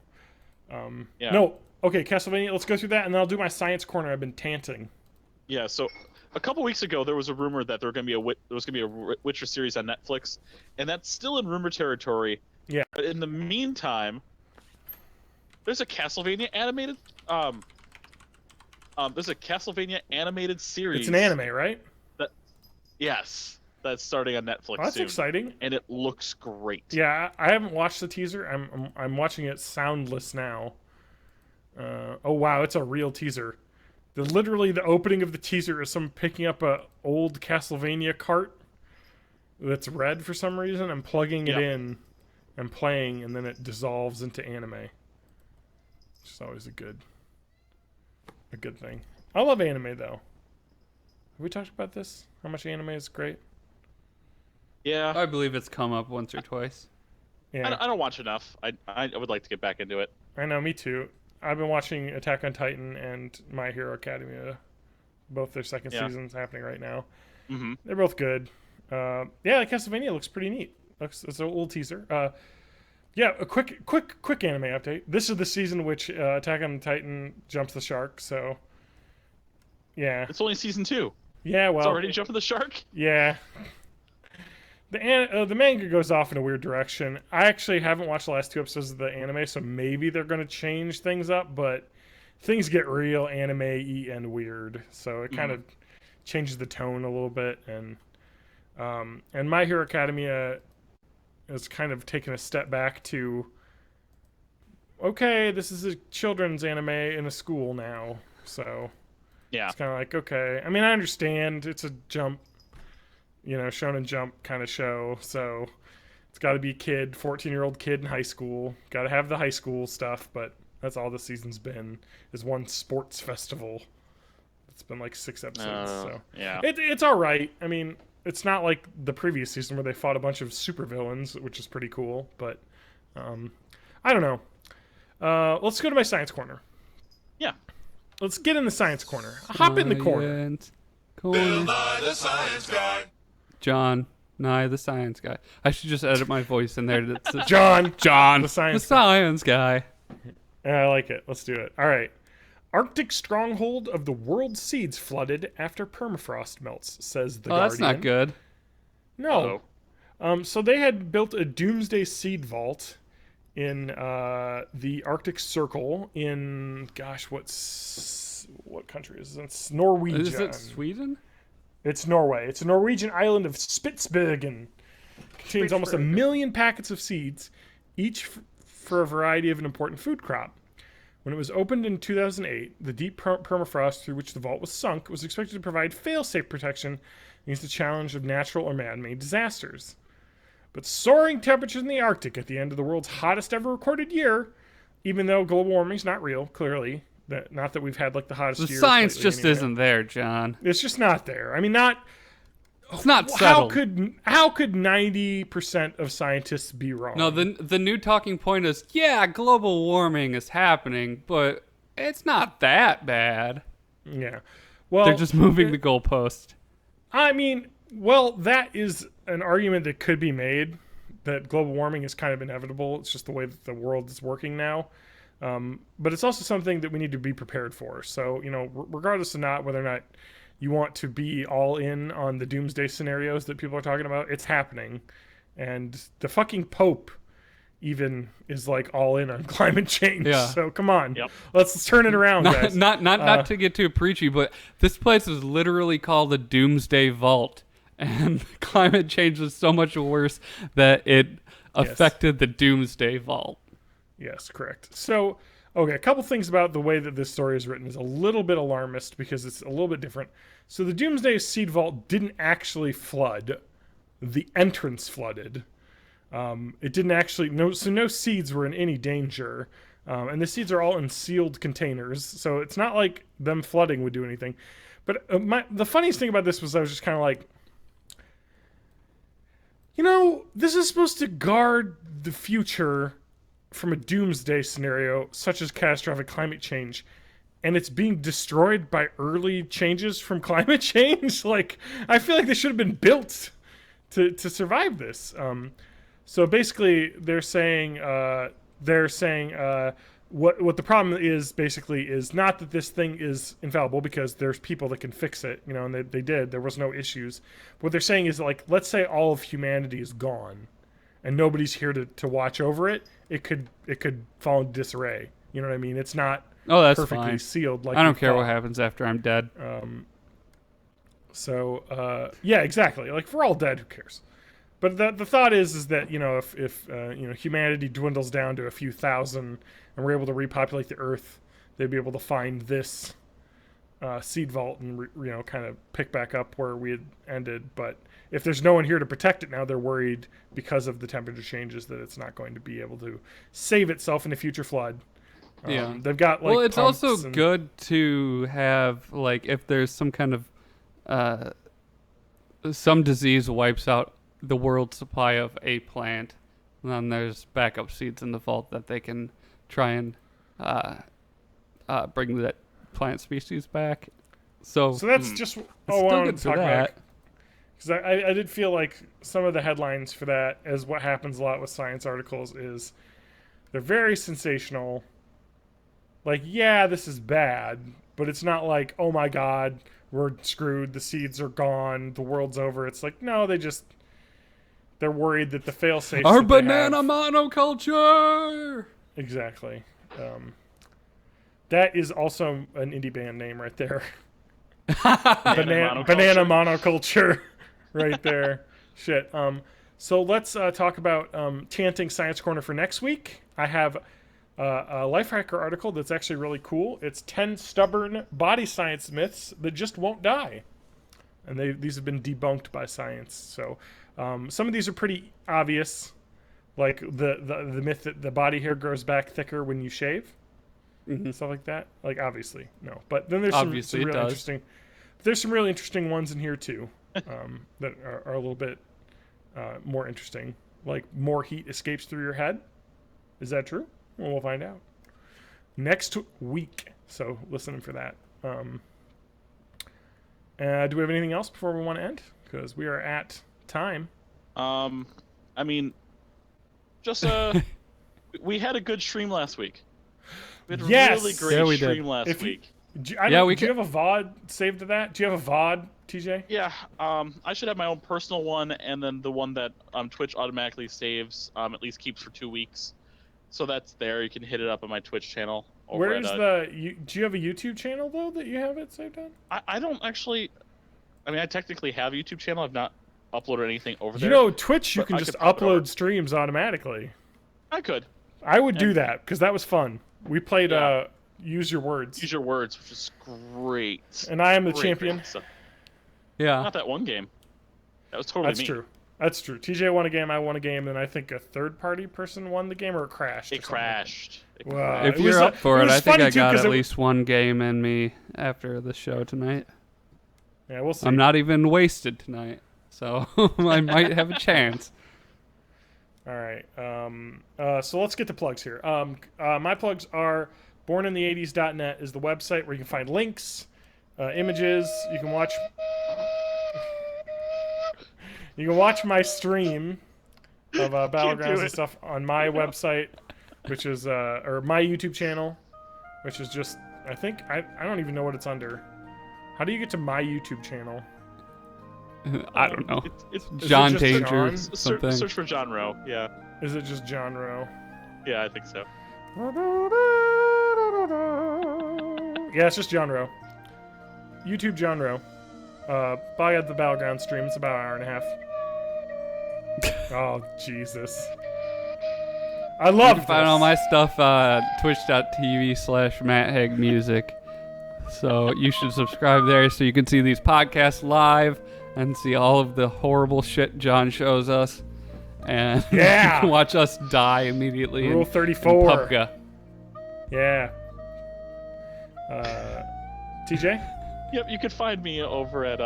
Yeah. No, okay, Castlevania. Let's go through that, and then I'll do my science corner. I've been tanting. Yeah. So a couple weeks ago, there was a rumor that there was gonna be a Witcher series on Netflix, and that's still in rumor territory. Yeah. But in the meantime, there's a Castlevania animated there's a Castlevania animated series. It's an anime, right? Yes, that's starting on Netflix Oh, that's soon, exciting. and it looks great. Yeah, I haven't watched the teaser. I'm watching it soundless now. Oh wow, it's a real teaser. Literally the opening of the teaser is someone picking up a old Castlevania cart that's red for some reason and plugging it Yep. in and playing, and then it dissolves into anime. Which is always a good thing. I love anime though. Have we talked about this? How much anime is great? Yeah. I believe it's come up once or twice. Yeah, I don't watch enough. I would like to get back into it. I know, me too. I've been watching Attack on Titan and My Hero Academia. Both their second Yeah. seasons happening right now. Mm-hmm. They're both good. Yeah, Castlevania looks pretty neat. It's a little teaser. Yeah, a quick anime update. This is the season which Attack on Titan jumps the shark. So, yeah, It's only season 2. yeah. It's Well, already jumping the shark. yeah. The manga goes off in a weird direction. I actually haven't watched the last 2 episodes of the anime, so maybe they're going to change things up, but things get real anime-y and weird, so it kind of changes the tone a little bit. And My Hero Academia is kind of taking a step back to, okay, this is a children's anime in a school now, so Yeah. it's kind of like, okay. I mean, I understand it's a Jump, Shonen Jump kind of show, so it's got to be 14-year-old kid in high school. Got to have the high school stuff, but that's all the season's been, is one sports festival. It's been like 6 episodes, so Yeah. it's all right. I mean, it's not like the previous season where they fought a bunch of supervillains, which is pretty cool. But I don't know. Let's go to my science corner. Yeah. Let's get in the science corner. Hop in the corner. Bill Nye the Science Guy. John Nye the Science Guy. I should just edit my voice in there. John the Science Guy. Yeah, I like it. Let's do it. All right. Arctic stronghold of the world's seeds flooded after permafrost melts, says the Guardian. That's not good. No. So they had built a doomsday seed vault in the Arctic Circle in, what country is this? It's Norwegian. Is it Sweden? It's Norway. It's a Norwegian island of Spitsbergen. Contains almost 1 million packets of seeds, each for a variety of an important food crop. When it was opened in 2008, the deep permafrost through which the vault was sunk was expected to provide fail-safe protection against the challenge of natural or man-made disasters. But soaring temperatures in the Arctic at the end of the world's hottest ever recorded year, even though global warming is not real, clearly, not that we've had like the hottest year. The science just isn't there, John. It's just not there. I mean, it's not settled. How could 90% of scientists be wrong? No, the new talking point is, yeah, global warming is happening, but it's not that bad. Yeah. Well, they're just moving the goalpost. I mean, well, that is an argument that could be made, that global warming is kind of inevitable. It's just the way that the world is working now. But it's also something that we need to be prepared for. So, regardless of whether or not you want to be all in on the doomsday scenarios that people are talking about, it's happening. And the fucking Pope even is like all in on climate change. Yeah. So come on, Yep. let's turn it around, guys. Not to get too preachy, but this place is literally called the Doomsday Vault. And climate change was so much worse that it affected the Doomsday Vault. Yes, correct. So, okay, a couple things about the way that this story is written is a little bit alarmist because it's a little bit different. So the Doomsday Seed Vault didn't actually flood. The entrance flooded. It didn't actually... no seeds were in any danger. And the seeds are all in sealed containers. So it's not like them flooding would do anything. But the funniest thing about this was I was just kind of like... this is supposed to guard the future from a doomsday scenario, such as catastrophic climate change, and it's being destroyed by early changes from climate change. Like, I feel like they should have been built to survive this. So basically, they're saying what the problem is basically is not that this thing is infallible, because there's people that can fix it, and they did. There was no issues. What they're saying is, like, let's say all of humanity is gone, and nobody's here to watch over it. It could fall into disarray. You know what I mean? It's not that's perfectly fine. sealed. Like, I don't care what happens after I'm dead. Yeah, exactly. Like, if we're all dead, who cares? But the thought is that if humanity dwindles down to a few thousand and we're able to repopulate the Earth, they'd be able to find this seed vault and kind of pick back up where we had ended. But if there's no one here to protect it now, they're worried because of the temperature changes that it's not going to be able to save itself in a future flood. They've got like. Well, it's also good to have, like, if there's some kind of some disease wipes out the world's supply of a plant, then there's backup seeds in the vault that they can try and bring that plant species back. So that's just all I wanted to talk about. Because I did feel like some of the headlines for that, as what happens a lot with science articles, is they're very sensational. Like, yeah, this is bad, but it's not like, oh my god, we're screwed, the seeds are gone, the world's over. It's like, no, they're worried that the fail-safes... Our banana monoculture! Exactly. That is also an indie band name right there. Banana monoculture. Right there. Shit. So let's talk about Chanting Science Corner for next week. I have a Lifehacker article that's actually really cool. It's 10 stubborn body science myths that just won't die. And these have been debunked by science. So some of these are pretty obvious, like the myth that the body hair grows back thicker when you shave. Mm-hmm. Stuff like that. Like, obviously, no. But then there's some really interesting... There's some really interesting ones in here, too. that are a little bit more interesting. Like more heat escapes through your head. Is that true? Well, we'll find out next week. So listen for that. Do we have anything else before we want to end? Because we are at time. I mean, just we had a good stream last week. We had a really great stream last week. Do you have a VOD saved to that? Do you have a VOD, TJ? Yeah. I should have my own personal one, and then the one that Twitch automatically saves, at least keeps for 2 weeks. So that's there. You can hit it up on my Twitch channel. Where's do you have a YouTube channel though that you have it saved on? I don't actually. I mean, I technically have a YouTube channel. I've not uploaded anything over there. You know, Twitch, you can just upload streams automatically. I could. I would do that because that was fun. We played Use Your Words. Use Your Words, which is great. And I am the champion. Yeah. Not that one game. That was totally me. True. That's true. TJ won a game, I won a game, and I think a third-party person won the game, or it crashed. It crashed. Wow. If you're up for it, I think I got at least one game in me after the show tonight. Yeah, we'll see. I'm not even wasted tonight, so I might have a chance. All right. So let's get to plugs here. My plugs are bornintheeighties.net is the website where you can find links, images. You can watch. You can watch my stream of Battlegrounds and stuff on my website, which is or my YouTube channel, which is just I don't even know what it's under. How do you get to my YouTube channel? I don't know. It's John just Danger. John? Something. Search for John Rowe. Yeah. Is it just John Rowe? Yeah, I think so. Yeah, it's just John Rowe. YouTube John Rowe. Buy at the Battleground stream. It's about an hour and a half. Oh, Jesus. I love You can find all my stuff twitch.tv/MattHaggMusic. So you should subscribe there so you can see these podcasts live and see all of the horrible shit John shows us. And you can watch us die immediately. Rule 34. In PUBG. Yeah. TJ? Yep, you can find me over at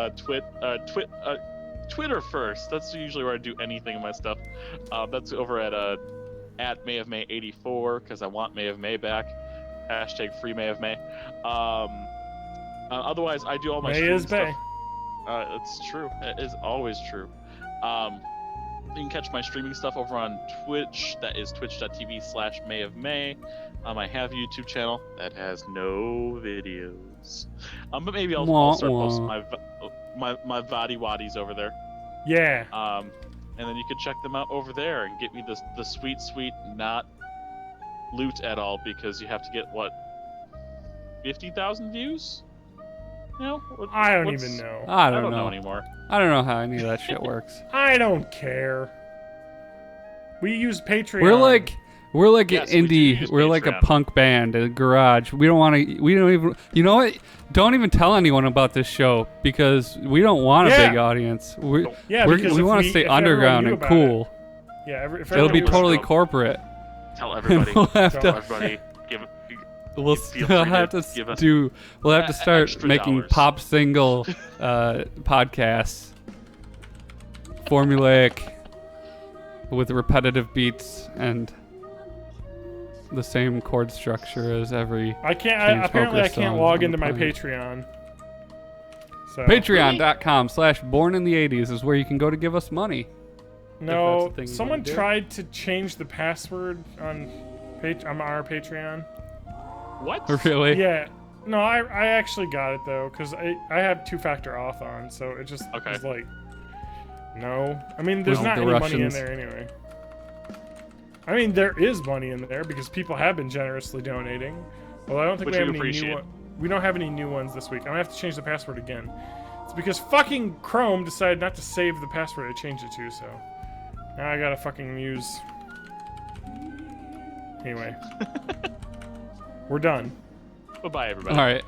Twitter first. That's usually where I do anything in my stuff. That's over at May of May 84 because I want May of May back. Hashtag free May of May. Otherwise, I do all my May is stuff. May. It's true. It is always true. You can catch my streaming stuff over on Twitch. That is twitch.tv/May of May. I have a YouTube channel that has no videos. But maybe I'll start posting my Vadi Waddies over there. Yeah. And then you can check them out over there and get me the sweet, not loot at all because you have to get, what, 50,000 views? No? I don't even know. I don't know anymore. I don't know how any of that shit works. I don't care. We use Patreon. We're like Yes, an indie. We're like a punk band, a garage. We don't want to. We don't even. You know what? Don't even tell anyone about this show because we don't want a big audience. We want to stay underground and cool. It'll be totally corporate. Tell everybody. We'll have Tell everybody. We'll have to start making $100. pop single podcasts, formulaic, with repetitive beats and the same chord structure as every. Apparently, I can't log into my Patreon. So. Patreon.com/bornintheeighties is where you can go to give us money. No, someone tried to change the password on our Patreon. What? Really? Yeah. No, I actually got it though, because I have two-factor auth on, so it just was like, no. I mean, there's not any money in there anyway. I mean, there is money in there because people have been generously donating. Well, I don't think we have any new ones. We don't have any new ones this week. I'm gonna have to change the password again. It's because fucking Chrome decided not to save the password I changed it to, so now I gotta fucking use. Anyway. We're done. Bye-bye, everybody. All right.